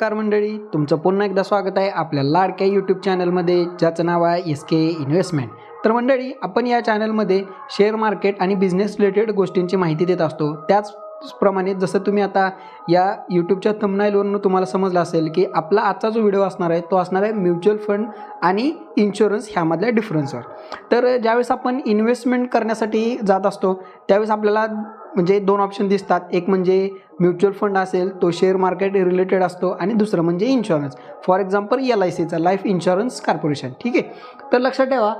नमस्कार मंडळी, तुमचं पुन्हा एकदा स्वागत आहे आपल्या लाडक्या यूट्यूब चॅनलमध्ये, ज्याचं नाव आहे SK इन्व्हेस्टमेंट. तर मंडळी, आपण या चॅनलमध्ये शेअर मार्केट आणि बिझनेस रिलेटेड गोष्टींची माहिती देत असतो. त्याचप्रमाणे जसं तुम्ही आता या यूट्यूबच्या थंबनेलवरून तुम्हाला समजलं असेल की आपला आजचा जो व्हिडिओ असणार आहे तो असणार आहे म्युच्युअल फंड आणि इन्शुरन्स ह्यामधल्या डिफरन्सवर. तर ज्यावेळेस आपण इन्व्हेस्टमेंट करण्यासाठी जात असतो त्यावेळेस आपल्याला म्हणजे दोन ऑप्शन दिसतात. एक म्हणजे म्युच्युअल फंड असेल तो शेअर मार्केट रिलेटेड असतो आणि दुसरं म्हणजे इन्शुरन्स, फॉर एक्झाम्पल LICचा लाईफ इन्शुरन्स कॉर्पोरेशन. ठीक आहे, तर लक्षात ठेवा,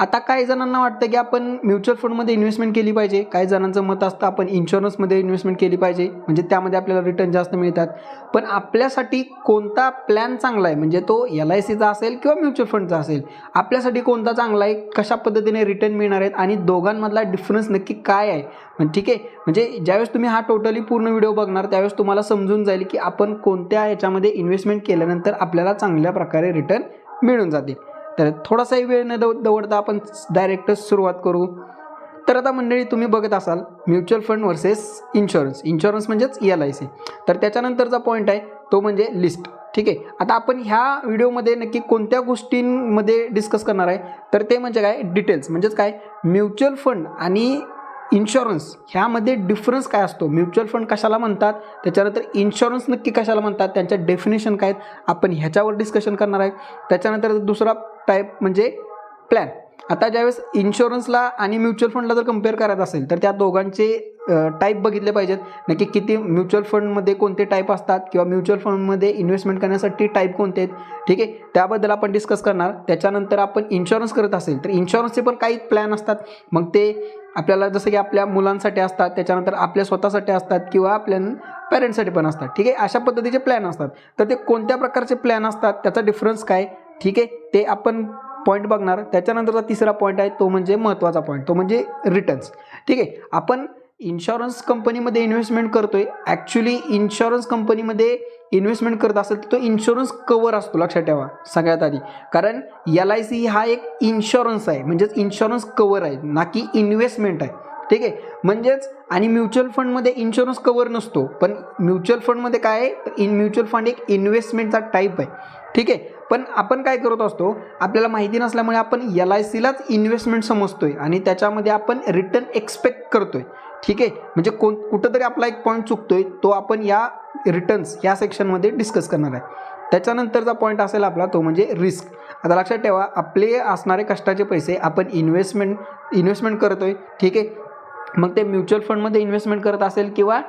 आता काही जणांना वाटतं की आपण म्युच्युअल फंडमध्ये इन्व्हेस्टमेंट केली पाहिजे, काही जणांचं मत असतं आपण इन्शुरन्समध्ये इन्व्हेस्टमेंट केली पाहिजे, म्हणजे त्यामध्ये आपल्याला रिटर्न जास्त मिळतात. पण आपल्यासाठी कोणता प्लॅन चांगला आहे, म्हणजे तो LICचा असेल किंवा म्युच्युअल फंडचा असेल, आपल्यासाठी कोणता चांगला आहे, कशा पद्धतीने रिटर्न मिळणार आहेत आणि दोघांमधला डिफरन्स नक्की काय आहे. ठीक आहे, म्हणजे ज्यावेळेस तुम्ही हा टोटली पूर्ण व्हिडिओ बघणार त्यावेळेस तुम्हाला समजून जाईल की आपण कोणत्या याच्यामध्ये इन्व्हेस्टमेंट केल्यानंतर आपल्याला चांगल्या प्रकारे रिटर्न मिळून जातील. तर थोडासाही वेळ न दवडता आपण डायरेक्टच सुरुवात करू. तर आता मंडळी, तुम्ही बघत असाल म्युच्युअल फंड वर्सेस इन्शुरन्स म्हणजेच LIC. तर त्याच्यानंतरचा पॉईंट आहे तो म्हणजे लिस्ट. ठीक आहे, आता आपण ह्या व्हिडिओमध्ये नक्की कोणत्या गोष्टींमध्ये डिस्कस करणार आहे तर ते म्हणजे काय, डिटेल्स म्हणजेच काय, म्युच्युअल फंड आणि इन्शुरन्स ह्यामध्ये डिफरन्स काय असतो, म्युच्युअल फंड कशाला म्हणतात, त्याच्यानंतर इन्शुरन्स नक्की कशाला म्हणतात, त्यांच्या डेफिनेशन काय आहेत, आपण ह्याच्यावर डिस्कशन करणार आहे. त्याच्यानंतर दुसरा टाईप म्हणजे प्लॅन. आता ज्यावेळेस इन्शुरन्सला आणि म्युच्युअल फंडला जर कम्पेअर करायचं असेल तर त्या दोघांचे टाईप बघितले पाहिजेत, नक्की किती म्युच्युअल फंडमध्ये कोणते टाईप असतात किंवा म्युच्युअल फंडमध्ये इन्व्हेस्टमेंट करण्यासाठी टाईप कोणते आहेत. ठीक आहे, त्याबद्दल आपण डिस्कस करणार. त्याच्यानंतर आपण इन्शुरन्स करत असेल तर इन्शुरन्सचे पण काही प्लॅन असतात, मग ते आपल्याला जसं की आपल्या मुलांसाठी असतात, त्याच्यानंतर आपल्या स्वतःसाठी असतात किंवा आपल्या पॅरेंट्ससाठी पण असतात. ठीक आहे, अशा पद्धतीचे प्लॅन असतात. तर ते कोणत्या प्रकारचे प्लॅन असतात, त्याचा डिफरन्स काय, ठीक आहे, ते आपण पॉईंट बघणार. त्याच्यानंतरचा तिसरा पॉईंट आहे तो म्हणजे महत्त्वाचा पॉईंट, तो म्हणजे रिटर्न्स. ठीक आहे, आपण इन्शुरन्स कंपनीमध्ये इन्व्हेस्टमेंट करतोय, ॲक्च्युली इन्शुरन्स कंपनीमध्ये इन्व्हेस्टमेंट करत असेल तर तो इन्शुरन्स कवर असतो, लक्षात ठेवा सगळ्यात आधी. कारण LIC हा एक इन्शुरन्स आहे, म्हणजेच इन्शुरन्स कवर आहे, ना की इन्व्हेस्टमेंट आहे. ठीक आहे, म्हणजेच आणि म्युच्युअल फंडमध्ये इन्शुरन्स कवर नसतो, पण म्युच्युअल फंडमध्ये काय आहे तर म्युच्युअल फंड एक इन्व्हेस्टमेंटचा टाईप आहे. ठीक आहे, पण आपण काय करत असतो, आपल्याला माहिती नसल्यामुळे आपण LICलाच इन्व्हेस्टमेंट समजतोय आणि त्याच्यामध्ये आपण रिटर्न एक्सपेक्ट करतोय. ठीक आहे, म्हणजे कुठंतरी आपला एक पॉईंट चुकतोय, तो आपण या रिटर्न्स या सेक्शनमध्ये डिस्कस करणार आहे. त्याच्यानंतरचा पॉईंट असेल आपला तो म्हणजे रिस्क. आता लक्षात ठेवा, आपले असणारे कष्टाचे पैसे आपण इन्व्हेस्टमेंट करतोय. ठीक आहे, मग ते म्युच्युअल फंडमध्ये इन्व्हेस्टमेंट करत असेल किंवा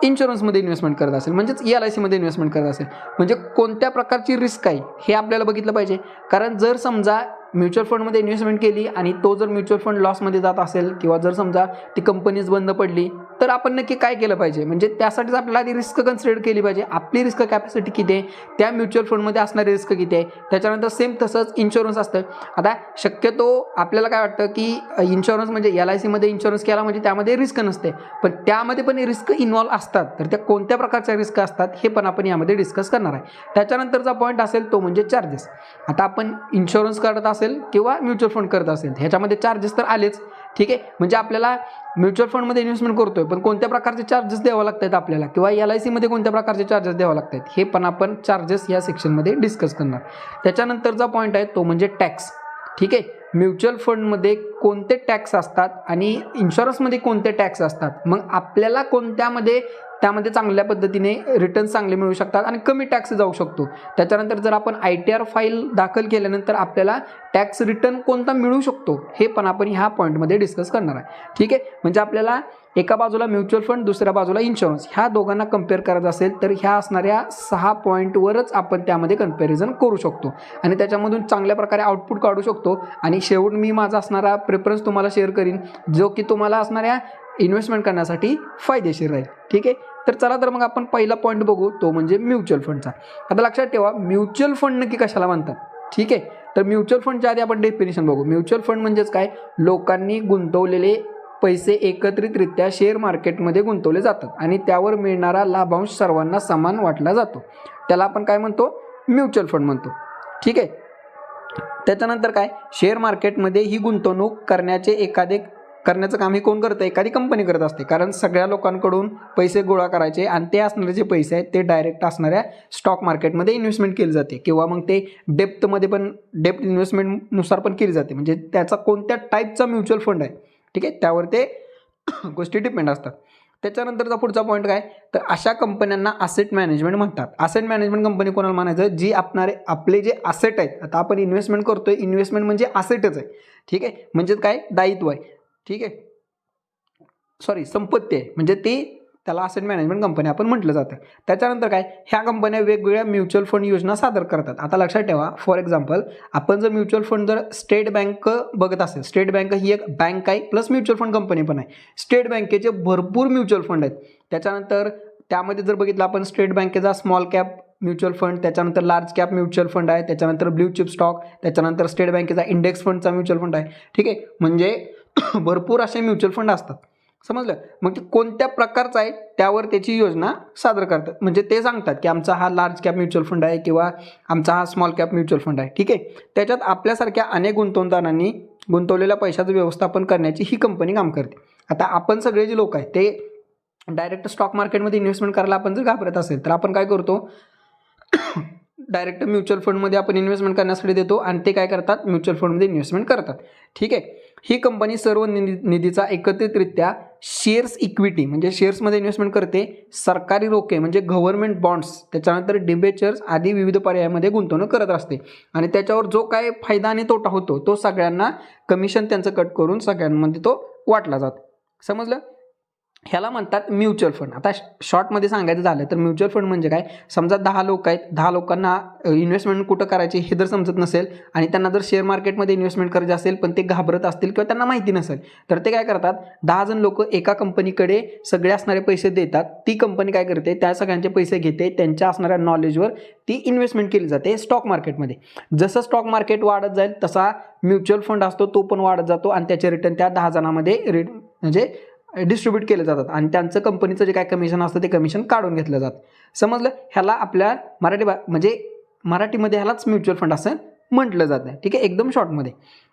इन्शुरन्समध्ये इन्व्हेस्टमेंट करत असेल, म्हणजेच LICमध्ये इन्व्हेस्टमेंट करत असेल, म्हणजे कोणत्या प्रकारची रिस्क आहे हे आपल्याला बघितलं पाहिजे. कारण जर समजा म्युच्युअल फंडमध्ये इन्व्हेस्टमेंट केली आणि तो जर म्युच्युअल फंड लॉसमध्ये जात असेल किंवा जर समजा ती कंपनीज बंद पडली तर आपण नक्की काय केलं पाहिजे, म्हणजे त्यासाठीच आपल्याला ती रिस्क कन्सिडर केली पाहिजे. आपली रिस्क कॅपॅसिटी किती आहे, त्या म्युच्युअल फंडमध्ये असणारी रिस्क किती आहे. त्याच्यानंतर सेम तसंच इन्शुरन्स असतं. आता शक्यतो आपल्याला काय वाटतं की इन्शुरन्स म्हणजे LICमध्ये इन्शुरन्स केला म्हणजे त्यामध्ये रिस्क नसते, पण त्यामध्ये पण रिस्क इन्व्हॉल्व असतात. तर त्या कोणत्या प्रकारच्या रिस्क असतात हे पण आपण यामध्ये डिस्कस करणार आहे. त्याच्यानंतरचा पॉईंट असेल तो म्हणजे चार्जेस. आता आपण इन्शुरन्स करत असेल किंवा म्युच्युअल फंड करत असेल ह्याच्यामध्ये चार्जेस तर आलेच. ठीक आहे, म्हणजे आपल्याला म्युच्युअल फंडमध्ये इन्व्हेस्टमेंट करतोय पण कोणत्या प्रकारचे चार्जेस द्यावं लागतात आपल्याला, किंवा LICमध्ये कोणत्या प्रकारचे चार्जेस द्यावं लागतात हे पण आपण चार्जेस या सेक्शनमध्ये डिस्कस करणार. त्याच्यानंतरचा पॉईंट आहे तो म्हणजे टॅक्स. ठीक आहे, म्युच्युअल फंडमध्ये कोणते टॅक्स असतात आणि इन्शुरन्समध्ये कोणते टॅक्स असतात, मग आपल्याला त्यामध्ये चांगल्या पद्धतीने रिटर्न्स चांगले मिळू शकतात आणि कमी टॅक्स जाऊ शकतो. त्याच्यानंतर जर आपण ITR फाईल दाखल केल्यानंतर आपल्याला टॅक्स रिटर्न कोणता मिळू शकतो हे पण आपण ह्या पॉईंटमध्ये डिस्कस करणार आहे. ठीक आहे, म्हणजे आपल्याला एका बाजूला म्युच्युअल फंड, दुसऱ्या बाजूला इन्शुरन्स, ह्या दोघांना कम्पेअर करायचं असेल तर ह्या असणाऱ्या 6 पॉईंटवरच आपण त्यामध्ये कम्पॅरिझन करू शकतो आणि त्याच्यामधून चांगल्या प्रकारे आउटपुट काढू शकतो. आणि शेवट मी माझा असणारा प्रेफरन्स तुम्हाला शेअर करीन जो की तुम्हाला असणाऱ्या इन्व्हेस्टमेंट करण्यासाठी फायदेशीर राहील. ठीक आहे, तर चला तर मग आपण पहिला पॉईंट बघू, तो म्हणजे म्युच्युअल फंडचा. आता लक्षात ठेवा, म्युच्युअल फंड नक्की कशाला म्हणतात. ठीक आहे, तर म्युच्युअल फंडच्या आधी आपण डेफिनेशन बघू. म्युच्युअल फंड म्हणजेच काय, लोकांनी गुंतवलेले पैसे एकत्रितरित्या शेअर मार्केटमध्ये गुंतवले जातात आणि त्यावर मिळणारा लाभांश सर्वांना समान वाटला जातो, त्याला आपण काय म्हणतो, म्युच्युअल फंड म्हणतो. ठीक आहे, त्याच्यानंतर काय, शेअर मार्केटमध्ये ही गुंतवणूक करण्याचे एखादे करण्याचं काम हे कोण करतं? एखादी कंपनी करत असते, कारण सगळ्या लोकांकडून पैसे गोळा करायचे आणि ते असणारे जे पैसे आहेत ते डायरेक्ट असणाऱ्या स्टॉक मार्केटमध्ये इन्व्हेस्टमेंट केली जाते किंवा मग ते डेप्थमध्ये पण डेप्थ इन्व्हेस्टमेंटनुसार पण केली जाते, म्हणजे त्याचा कोणत्या टाईपचा म्युच्युअल फंड आहे, ठीक आहे, त्यावर ते गोष्टी डिपेंड असतात. त्याच्यानंतरचा पुढचा पॉईंट काय, तर अशा कंपन्यांना असेट मॅनेजमेंट म्हणतात. असेट मॅनेजमेंट कंपनी कोणाला म्हणायचं? जी आपले जे असेट आहेत, आता आपण इन्व्हेस्टमेंट करतोय, इन्व्हेस्टमेंट म्हणजे असेटच आहे, ठीक आहे, म्हणजे काय, दायित्व आहे, ठीक आहे, सॉरी संपत्ती आहे, म्हणजे ती त्याला असेट मॅनेजमेंट कंपनी आपण म्हटलं जातं. त्याच्यानंतर काय, ह्या कंपन्या वेगवेगळ्या म्युच्युअल फंड योजना सादर करतात. आता लक्षात ठेवा, फॉर एक्झाम्पल आपण जर म्युच्युअल फंड जर स्टेट बँक बघत असेल, स्टेट बँक ही एक बँक आहे प्लस म्युच्युअल फंड कंपनी पण आहे. स्टेट बँकेचे भरपूर म्युच्युअल फंड आहेत. त्याच्यानंतर त्यामध्ये जर बघितलं आपण, स्टेट बँकेचा स्मॉल कॅप म्युच्युअल फंड, त्याच्यानंतर लार्ज कॅप म्युच्युअल फंड आहे, त्याच्यानंतर ब्ल्यू चिप स्टॉक, त्याच्यानंतर स्टेट बँकेचा इंडेक्स फंडचा म्युच्युअल फंड आहे, ठीक आहे, म्हणजे भरपूर असे म्युच्युअल फंड असतात. समजलं? मग ते कोणत्या प्रकारचा आहे त्यावर त्याची योजना सादर करतात, म्हणजे ते सांगतात की आमचा हा लार्ज कॅप म्युच्युअल फंड आहे किंवा आमचा हा स्मॉल कॅप म्युच्युअल फंड आहे, ठीक आहे. त्याच्यात आपल्यासारख्या अनेक गुंतवणूकदारांनी गुंतवलेल्या पैशाचं व्यवस्थापन करण्याची ही कंपनी काम करते. आता आपण सगळे जे लोक आहेत ते डायरेक्ट स्टॉक मार्केटमध्ये इन्व्हेस्टमेंट करायला आपण जर घाबरत असेल तर आपण काय करतो, डायरेक्ट म्युच्युअल फंडमध्ये आपण इन्व्हेस्टमेंट करण्यासाठी देतो आणि ते काय करतात, म्युच्युअल फंडमध्ये इन्व्हेस्टमेंट करतात, ठीक आहे. ही कंपनी सर्व निधीचा एकत्रितरित्या शेअर्स इक्विटी म्हणजे शेअर्समध्ये इन्व्हेस्टमेंट करते, सरकारी रोखे म्हणजे गव्हर्नमेंट बॉन्ड्स, त्याच्यानंतर डिबेंचर्स आदी विविध पर्यायामध्ये गुंतवणूक करत असते आणि त्याच्यावर जो काय फायदा आणि तोटा होतो तो सगळ्यांना कमिशन त्यांचं कट करून सगळ्यांमध्ये तो वाटला जातो. समजलं? ह्याला म्हणतात म्युच्युअल फंड. आता शॉर्टमध्ये सांगायचं झालं तर म्युच्युअल फंड म्हणजे काय, समजा 10 लोक आहेत, 10 लोकांना इन्व्हेस्टमेंट कुठं करायची हे जर समजत नसेल आणि त्यांना जर शेअर मार्केटमध्ये इन्व्हेस्टमेंट करायची असेल पण ते घाबरत असतील किंवा त्यांना माहिती नसेल तर ते काय करतात, 10 जण लोक एका कंपनीकडे सगळे असणारे पैसे देतात, ती कंपनी काय करते, त्या सगळ्यांचे पैसे घेते, त्यांच्या असणाऱ्या नॉलेजवर ती इन्व्हेस्टमेंट केली जाते स्टॉक मार्केटमध्ये. जसं स्टॉक मार्केट वाढत जाईल तसा म्युच्युअल फंड असतो तो पण वाढत जातो आणि त्याचे रिटर्न त्या 10 जणांमध्ये म्हणजे डिस्ट्रीब्यूट केले जातात आणि त्यांचं कंपनीचं जे काय कमिशन असतं ते कमिशन काढून घेतलं जातं. समजलं? ह्याला आपल्या मराठीमध्ये ह्यालाच म्युच्युअल फंड असं म्हटलं जातं, ठीक आहे, एकदम शॉर्टमध्ये.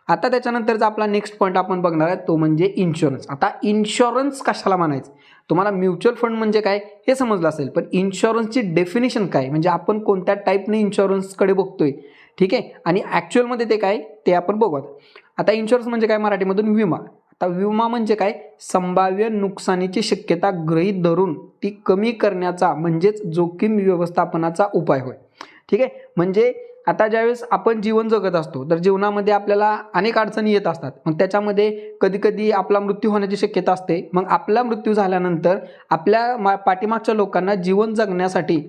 आता त्याच्यानंतरचा आपला नेक्स्ट पॉईंट आपण बघणार आहे तो म्हणजे इन्शुरन्स. आता इन्शुरन्स कशाला म्हणायचं, तुम्हाला म्युच्युअल फंड म्हणजे काय हे समजलं असेल, पण इन्शुरन्सची डेफिनेशन काय, म्हणजे आपण कोणत्या टाईपने इन्शुरन्सकडे बघतोय, ठीक आहे, आणि ॲक्च्युअलमध्ये ते काय ते आपण बघूयात. आता इन्शुरन्स म्हणजे काय, मराठीमधून विमा. आता विमा म्हणजे काय, संभाव्य नुकसानीची शक्यता गृहीत धरून ती कमी करण्याचा म्हणजेच जोखीम व्यवस्थापनाचा उपाय होय, ठीक आहे. म्हणजे आता ज्यावेळेस आपण जीवन जगत असतो तर जीवनामध्ये आपल्याला अनेक अडचणी येत असतात, मग त्याच्यामध्ये कधीकधी आपला मृत्यू होण्याची शक्यता असते. मग आपला मृत्यू झाल्यानंतर आपल्या पाठीमागच्या लोकांना जीवन जगण्यासाठी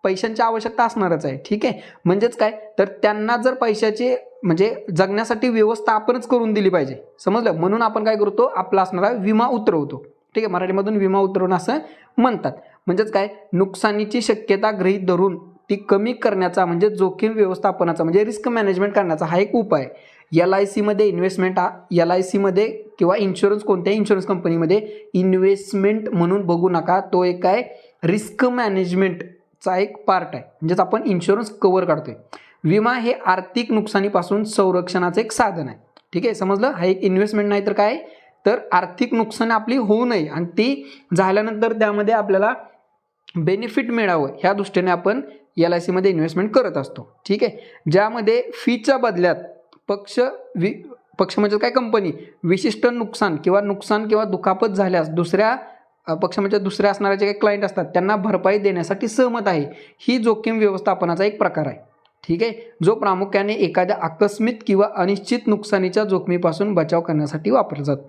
पैशांची आवश्यकता असणारच आहे, ठीक आहे. म्हणजेच काय, तर त्यांना जर पैशाचे म्हणजे जगण्यासाठी व्यवस्था आपणच करून दिली पाहिजे. समजलं? म्हणून आपण काय करतो, आपला असणारा विमा उतरवतो, ठीक आहे, मराठीमधून विमा उतरवणं असं म्हणतात. म्हणजेच काय, नुकसानीची शक्यता गृहीत धरून ती कमी करण्याचा म्हणजे जोखीम व्यवस्थापनाचा म्हणजे रिस्क मॅनेजमेंट करण्याचा हा एक उपाय. LICमध्ये इन्व्हेस्टमेंट, LICमध्ये किंवा इन्शुरन्स कोणत्याही इन्शुरन्स कंपनीमध्ये इन्व्हेस्टमेंट म्हणून बघू नका, तो एक काय रिस्क मॅनेजमेंटचा एक पार्ट आहे, म्हणजेच आपण इन्शुरन्स कव्हर काढतोय. विमा हे आर्थिक नुकसानीपासून संरक्षणाचं एक साधन आहे, ठीक आहे, समजलं? हा एक इन्व्हेस्टमेंट नाही तर काय, तर आर्थिक नुकसान आपली होऊ नये आणि ती झाल्यानंतर त्यामध्ये आपल्याला बेनिफिट मिळावं ह्या दृष्टीने आपण LICमध्ये इन्व्हेस्टमेंट करत असतो, ठीक आहे. ज्यामध्ये फीच्या बदल्यात पक्ष म्हणजे काय, कंपनी विशिष्ट नुकसान किंवा दुखापत झाल्यास दुसऱ्या पक्ष म्हणजे दुसऱ्या असणारे जे काही क्लायंट असतात त्यांना भरपाई देण्यासाठी सहमत आहे. ही जोखीम व्यवस्थापनाचा एक प्रकार आहे, ठीक आहे, जो प्रामुख्याने एखाद्या आकस्मिक किंवा अनिश्चित नुकसानीच्या जोखमीपासून बचाव करण्यासाठी वापरला जातो,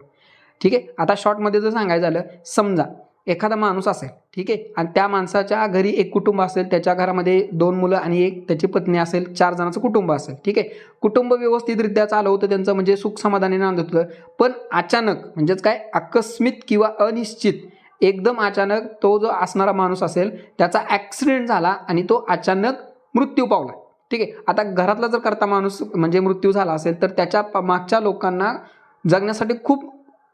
ठीक आहे. आता शॉर्टमध्ये जर सांगायचं झालं, समजा एखादा माणूस असेल, ठीक आहे, आणि त्या माणसाच्या घरी एक कुटुंब असेल, त्याच्या घरामध्ये 2 मुलं आणि एक त्याची पत्नी असेल, 4 जणांचं कुटुंब असेल, ठीक आहे. कुटुंब व्यवस्थितरित्या चालू होतं त्यांचं, म्हणजे सुख समाधानी नांदत होतं. पण अचानक म्हणजेच काय, आकस्मिक किंवा अनिश्चित एकदम अचानक तो जो असणारा माणूस असेल त्याचा ॲक्सिडेंट झाला आणि तो अचानक मृत्यू पावला, ठीक आहे. आता घरातला जर करता माणूस म्हणजे मृत्यू झाला असेल तर त्याच्या मागच्या लोकांना जगण्यासाठी खूप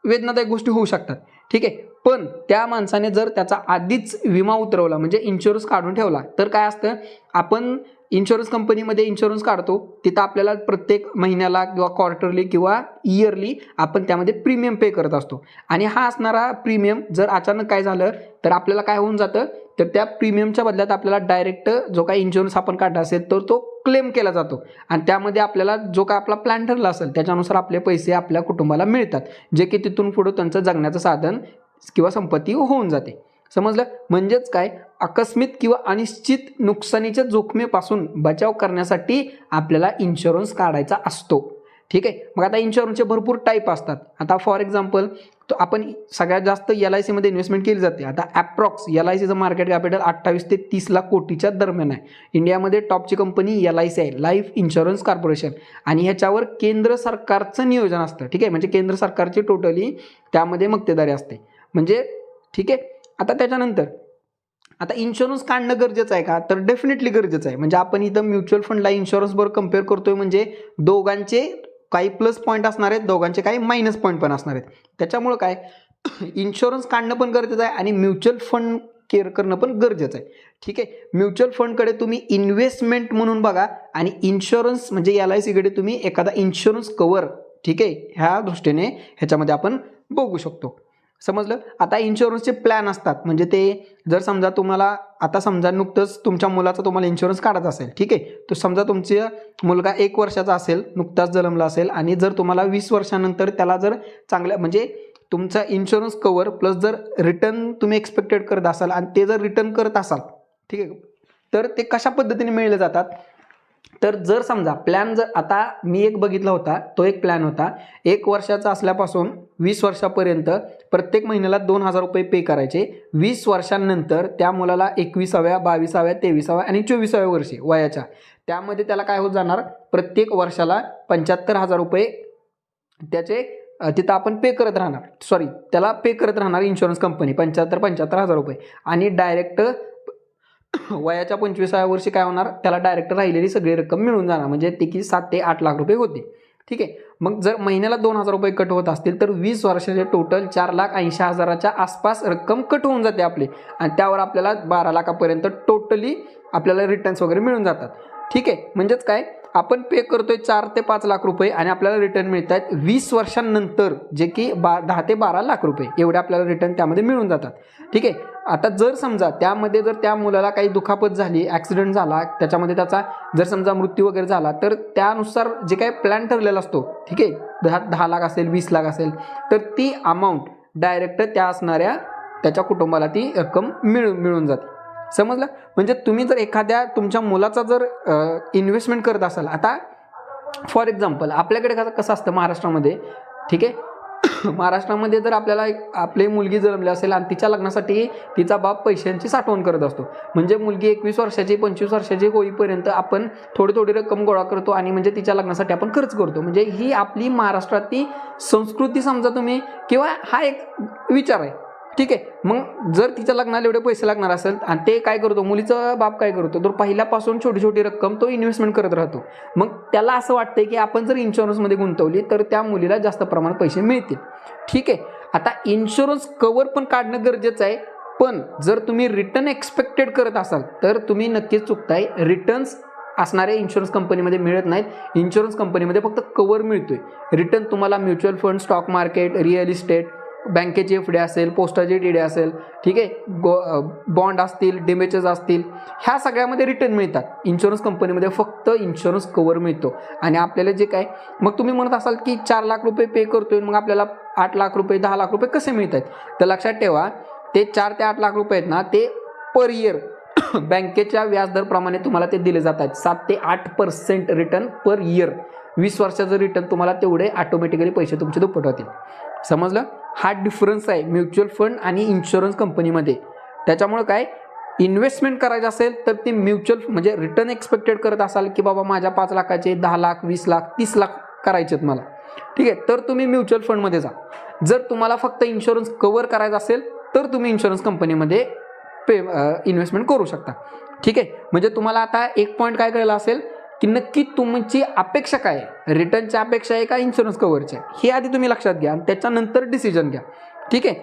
वेदनादायक गोष्टी होऊ शकतात, ठीक आहे. पण त्या माणसाने जर त्याचा आधीच विमा उतरवला म्हणजे इन्शुरन्स काढून ठेवला तर काय असतं, आपण इन्शुरन्स कंपनीमध्ये इन्शुरन्स काढतो तिथं आपल्याला प्रत्येक महिन्याला किंवा क्वार्टरली किंवा इयरली आपण त्यामध्ये प्रीमियम पे करत असतो आणि हा असणारा प्रीमियम जर अचानक काय झालं तर आपल्याला काय होऊन जातं तर त्या प्रीमियमच्या बदल्यात आपल्याला डायरेक्ट जो काही इन्शुरन्स आपण काढला असेल तर तो क्लेम केला जातो आणि त्यामध्ये आपल्याला जो काय आपला प्लॅन ठरला असेल त्याच्यानुसार आपले पैसे आपल्या कुटुंबाला मिळतात, जे की तिथून पुढे त्यांचं जगण्याचं साधन किंवा संपत्ती होऊन जाते. समजलं? म्हणजेच काय, आकस्मिक किंवा अनिश्चित नुकसानीच्या जोखमीपासून बचाव करण्यासाठी आपल्याला इन्शुरन्स काढायचा असतो. ठीक आहे. मग आता इन्शुरन्सचे भरपूर टाईप असतात. आता फॉर एक्झाम्पल तो आपण सगळ्यात जास्त LIC मध्ये इन्व्हेस्टमेंट केली जाते. आता ॲप्रॉक्स LICचं मार्केट कॅपिटल 28 ते 30 लाख कोटीच्या दरम्यान आहे. इंडियामध्ये टॉपची कंपनी LIC आहे, लाईफ इन्शुरन्स कॉर्पोरेशन, आणि ह्याच्यावर केंद्र सरकारचं नियोजन असतं. ठीक आहे. म्हणजे केंद्र सरकारची टोटली त्यामध्ये मक्तेदारी असते. म्हणजे ठीक आहे. आता त्याच्यानंतर आता इन्शुरन्स काढणं गरजेचं आहे का, तर डेफिनेटली गरजेचं आहे. म्हणजे आपण इथं म्युच्युअल फंडला इन्शुरन्सबरोबर कम्पेअर करतोय म्हणजे दोघांचे काही प्लस पॉईंट असणार आहेत, दोघांचे काही मायनस पॉईंट पण असणार आहेत. त्याच्यामुळं काय इन्शुरन्स काढणं पण गरजेचं आहे आणि म्युच्युअल फंड केअर करणं पण गरजेचं आहे. ठीक आहे. म्युच्युअल फंडकडे तुम्ही इन्व्हेस्टमेंट म्हणून बघा आणि इन्शुरन्स म्हणजे LICकडे तुम्ही एखादा इन्शुरन्स कवर, ठीक आहे, ह्या दृष्टीने ह्याच्यामध्ये आपण बघू शकतो. समजलं? आता इन्शुरन्सचे प्लॅन असतात. म्हणजे ते जर समजा तुम्हाला आता समजा नुकतंच तुमच्या मुलाचा तुम्हाला इन्शुरन्स काढायचा असेल, ठीक आहे, तर समजा तुमचा मुलगा 1 वर्षाचा असेल, नुकताच जन्मला असेल आणि जर तुम्हाला 20 वर्षानंतर त्याला जर चांगल्या म्हणजे तुमचा इन्शुरन्स कवर प्लस जर रिटर्न तुम्ही एक्सपेक्टेड करत असाल आणि ते जर रिटर्न करत असाल, ठीक आहे, तर ते कशा पद्धतीने मिळले जातात, तर जर समजा प्लॅन जर आता मी एक बघितला होता, तो एक प्लॅन होता 1 वर्षाचा असल्यापासून 20 वर्षापर्यंत प्रत्येक महिन्याला 2,000 रुपये पे करायचे. 20 वर्षांनंतर त्या मुलाला 21व्या 22व्या 23व्या आणि 24व्या वर्षी वयाच्या त्यामध्ये त्याला काय होत जाणार, प्रत्येक वर्षाला 75,000 रुपये त्याचे तिथं आपण पे करत राहणार, त्याला पे करत राहणार इन्शुरन्स कंपनी 75,000 रुपये आणि डायरेक्ट वयाच्या 25व्या वर्षी काय होणार, त्याला डायरेक्ट राहिलेली सगळी रक्कम मिळून जाणार. म्हणजे ती की 7 ते 8 लाख रुपये होते. ठीक आहे. मग जर महिन्याला 2,000 रुपये कट होत असतील तर 20 वर्षाचे टोटल 4,80,000च्या आसपास रक्कम कट होऊन जाते आपली आणि त्यावर आपल्याला 12 लाखापर्यंत टोटली आपल्याला रिटर्न्स वगैरे मिळून जातात. ठीक आहे. म्हणजेच काय, आपण पे करतोय 4 ते 5 लाख रुपये आणि आपल्याला रिटर्न मिळत आहेत 20 वर्षांनंतर, जे की 10 ते 12 लाख रुपये एवढे आपल्याला रिटर्न त्यामध्ये मिळून जातात. ठीक आहे. आता जर समजा त्यामध्ये जर त्या मुलाला काही दुखापत झाली, ॲक्सिडेंट झाला, त्याच्यामध्ये त्याचा जर समजा मृत्यू वगैरे झाला तर त्यानुसार जे काही प्लॅन ठरलेला असतो, ठीक आहे, 10 लाख असेल 20 लाख असेल तर ती अमाऊंट डायरेक्ट त्या असणाऱ्या त्याच्या कुटुंबाला ती रक्कम मिळून जाते. समजलं? म्हणजे तुम्ही जर एखाद्या तुमच्या मुलाचा जर इन्व्हेस्टमेंट करत असाल, आता फॉर एक्झाम्पल आपल्याकडे कसं असतं महाराष्ट्रामध्ये, ठीक आहे, महाराष्ट्रामध्ये जर आपल्याला आपली मुलगी जन्मली असेल आणि तिच्या लग्नासाठी तिचा बाप पैशांची साठवण करत असतो, म्हणजे मुलगी 21 वर्षाची 25 वर्षाची होईपर्यंत आपण थोडी रक्कम गोळा करतो आणि म्हणजे तिच्या लग्नासाठी आपण खर्च करतो. म्हणजे ही आपली महाराष्ट्रातली संस्कृती समजा तुम्ही, किंवा हा एक विचार आहे. ठीक आहे. मग जर तिच्या लग्नाला एवढे पैसे लागणार असेल आणि ते काय करतो, मुलीचा बाप काय करतो, तर पहिल्यापासून छोटी रक्कम तो इन्व्हेस्टमेंट करत राहतो. मग त्याला असं वाटतंय की आपण जर इन्शुरन्समध्ये गुंतवली तर त्या मुलीला जास्त प्रमाणात पैसे मिळतील. ठीक आहे. आता इन्शुरन्स कवर पण काढणं गरजेचं आहे, पण जर तुम्ही रिटर्न एक्सपेक्टेड करत असाल तर तुम्ही नक्कीच चुकताय. रिटर्न्स असणाऱ्या इन्शुरन्स कंपनीमध्ये मिळत नाहीत. इन्शुरन्स कंपनीमध्ये फक्त कवर मिळतोय. रिटर्न तुम्हाला mutual fund, stock market, real estate, बँकेची FD असेल, पोस्टाची DD असेल, ठीक आहे, बॉन्ड असतील, डिबेंचर्स असतील, ह्या सगळ्यामध्ये रिटर्न मिळतात. इन्शुरन्स कंपनीमध्ये फक्त इन्शुरन्स कवर मिळतो. आणि आपल्याला जे काय, मग तुम्ही म्हणत असाल की 4 लाख रुपये पे करतोय, मग आपल्याला 8 लाख रुपये 10 लाख रुपये कसे मिळत आहेत, तर लक्षात ठेवा, ते 4 ते 8 लाख रुपये आहेत ना, ते पर इयर बँकेच्या व्याजदरप्रमाणे तुम्हाला ते दिले जात आहेत. 7 ते 8% रिटर्न पर इयर. 20 वर्षाचं रिटर्न तुम्हाला तेवढे ऑटोमॅटिकली पैसे तुमचे दुप्पट होतील. समजलं? हा डिफरन्स आहे म्युच्युअल फंड आणि इन्शुरन्स कंपनीमध्ये. त्याच्यामुळे काय, इन्व्हेस्टमेंट करायचं असेल तर ते म्युच्युअल म्हणजे रिटर्न एक्सपेक्टेड करत असाल की बाबा माझ्या 5 लाखाचे 10 लाख 20 लाख 30 लाख करायचे आहेत मला, ठीक आहे, तर तुम्ही म्युच्युअल फंडमध्ये जा. जर तुम्हाला फक्त इन्शुरन्स कव्हर करायचं असेल तर तुम्ही इन्शुरन्स कंपनीमध्ये इन्व्हेस्टमेंट करू शकता. ठीक आहे. म्हणजे तुम्हाला आता एक पॉईंट काय कळलं असेल की नक्की तुमची अपेक्षा काय आहे, रिटर्नची अपेक्षा आहे का इन्शुरन्स कव्हरची, हे आधी तुम्ही लक्षात घ्या आणि त्याच्यानंतर डिसिजन घ्या. ठीक आहे.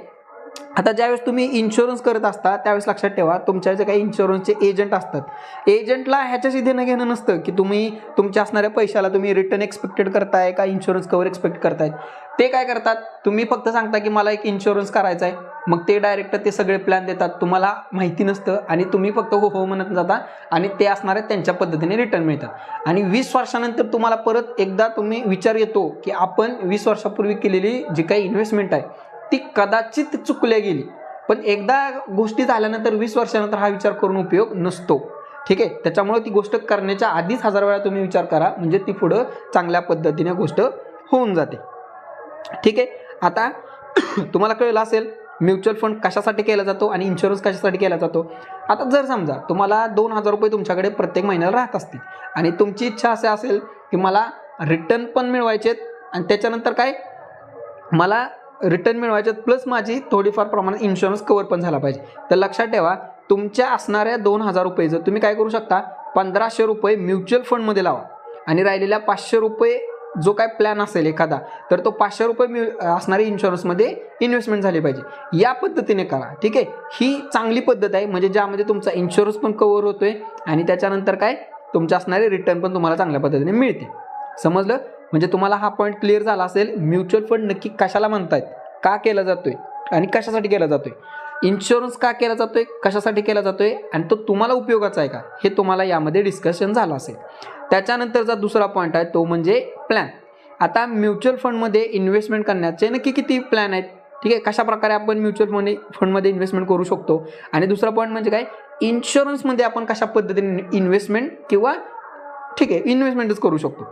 आता ज्यावेळेस तुम्ही इन्शुरन्स करत असता त्यावेळेस लक्षात ठेवा, तुमच्या जे काही इन्शुरन्सचे एजंट असतात, एजंटला ह्याच्याशी देणं घेणं नसतं की तुम्ही तुमच्या असणाऱ्या पैशाला तुम्ही रिटर्न एक्सपेक्टेड करताय का इन्शुरन्स कव्हर एक्सपेक्ट करताय. ते काय करतात, तुम्ही फक्त सांगता की मला एक इन्शुरन्स करायचा आहे, मग ते डायरेक्ट ते सगळे प्लॅन देतात, तुम्हाला माहिती नसतं आणि तुम्ही फक्त हो हो म्हणत जाता आणि ते असणारे त्यांच्या पद्धतीने रिटर्न मिळतात. आणि 20 वर्षानंतर तुम्हाला परत एकदा तुम्ही विचार येतो की आपण 20 वर्षापूर्वी केलेली जी काही इन्व्हेस्टमेंट आहे ती कदाचित चुकल्या गेली, पण एकदा गोष्टी झाल्यानंतर 20 वर्षानंतर हा विचार करून उपयोग नसतो. ठीक आहे, त्याच्यामुळे ती गोष्ट करण्याच्या आधीच 1000 वेळा तुम्ही विचार करा, म्हणजे ती पुढं चांगल्या पद्धतीने गोष्ट होऊन जाते. ठीक आहे, आता तुम्हाला कळलं असेल म्युच्युअल फंड कशासाठी केला जातो आणि इन्शुरन्स कशासाठी केला जातो. आता जर समजा तुम्हाला 2000 रुपये तुमच्याकडे प्रत्येक महिन्याला राहत असतील आणि तुमची इच्छा अशी असेल की मला रिटर्न पण मिळवायचे आणि त्याच्यानंतर काय मला रिटर्न मिळवायच्यात प्लस माझी थोडीफार प्रमाणात इन्शुरन्स कव्हर पण झाला पाहिजे, तर लक्षात ठेवा तुमच्या असणाऱ्या 2000 रुपयेचं तुम्ही काय करू शकता, 1500 रुपये म्युच्युअल फंडमध्ये लावा आणि राहिलेल्या 500 रुपये जो काय प्लॅन असेल एखादा, तर तो 500 रुपये असणारी इन्शुरन्समध्ये इन्व्हेस्टमेंट झाली पाहिजे. या पद्धतीने करा. ठीक आहे, ही चांगली पद्धत आहे, म्हणजे ज्यामध्ये तुमचा इन्शुरन्स पण कव्हर होतोय आणि त्याच्यानंतर काय तुमच्या असणारे रिटर्न पण तुम्हाला चांगल्या पद्धतीने मिळते. समजलं, म्हणजे तुम्हाला हा पॉईंट क्लिअर झाला असेल. म्युच्युअल फंड नक्की कशाला म्हणतायत, का केला जातोय आणि कशासाठी केला जातोय, इन्शुरन्स का केला जातोय, कशासाठी केला जातोय आणि तो तुम्हाला उपयोगाचा आहे का, हे तुम्हाला यामध्ये डिस्कशन झालं असेल. त्याच्यानंतरचा दुसरा पॉईंट आहे तो म्हणजे प्लॅन. आता म्युच्युअल फंडमध्ये इन्व्हेस्टमेंट करण्याचे नक्की किती प्लॅन आहेत. ठीक आहे, कशा प्रकारे आपण म्युच्युअल फंडमध्ये इन्व्हेस्टमेंट करू शकतो. आणि दुसरा पॉईंट म्हणजे काय, इन्शुरन्समध्ये आपण कशा पद्धतीने इन्व्हेस्टमेंट किंवा ठीक आहे इन्व्हेस्टमेंटच करू शकतो.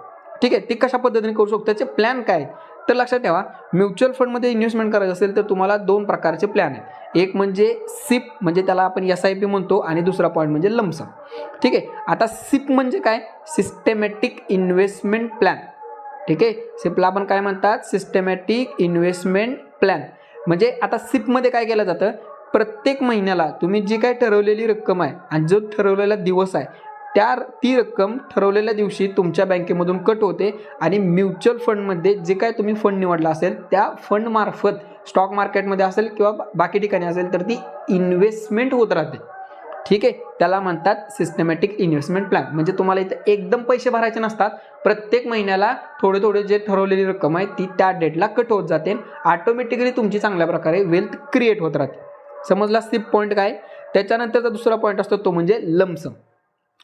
ठीक आहे, ते कशा पद्धतीने करू शकतो, त्याचे प्लॅन काय. तर लक्षात ठेवा, म्युच्युअल फंडमध्ये इन्व्हेस्टमेंट करायचं असेल तर तुम्हाला 2 प्रकारचे प्लॅन आहेत. एक म्हणजे सिप, म्हणजे त्याला आपण SIP म्हणतो, आणि दुसरा पॉईंट म्हणजे लमसम. ठीक आहे, आता सिप म्हणजे काय, सिस्टेमॅटिक इन्व्हेस्टमेंट प्लॅन. ठीक आहे, सिपला आपण काय म्हणतात, सिस्टेमॅटिक इन्व्हेस्टमेंट प्लॅन. म्हणजे आता सिपमध्ये काय केलं जातं, प्रत्येक महिन्याला तुम्ही जी काय ठरवलेली रक्कम आहे आणि जो ठरवलेला दिवस आहे ती रक्कम ठरवलेल्या दिवशी तुमच्या बँकेमधून कट होते आणि म्युच्युअल फंडमध्ये जे काय तुम्ही फंड निवडला असेल त्या फंडमार्फत स्टॉक मार्केटमध्ये असेल किंवा बाकी ठिकाणी असेल तर ती इन्व्हेस्टमेंट होत राहते. ठीक आहे, त्याला म्हणतात सिस्टमॅटिक इन्व्हेस्टमेंट प्लॅन. म्हणजे तुम्हाला इथं एकदम पैसे भरायचे नसतात, प्रत्येक महिन्याला थोडे थोडे जे ठरवलेली रक्कम आहे ती त्या डेटला कट होत जाते, ऑटोमॅटिकली तुमची चांगल्या प्रकारे वेल्थ क्रिएट होत राहते. समजला सिप पॉईंट काय. त्याच्यानंतरचा दुसरा पॉईंट असतो तो म्हणजे लमसम.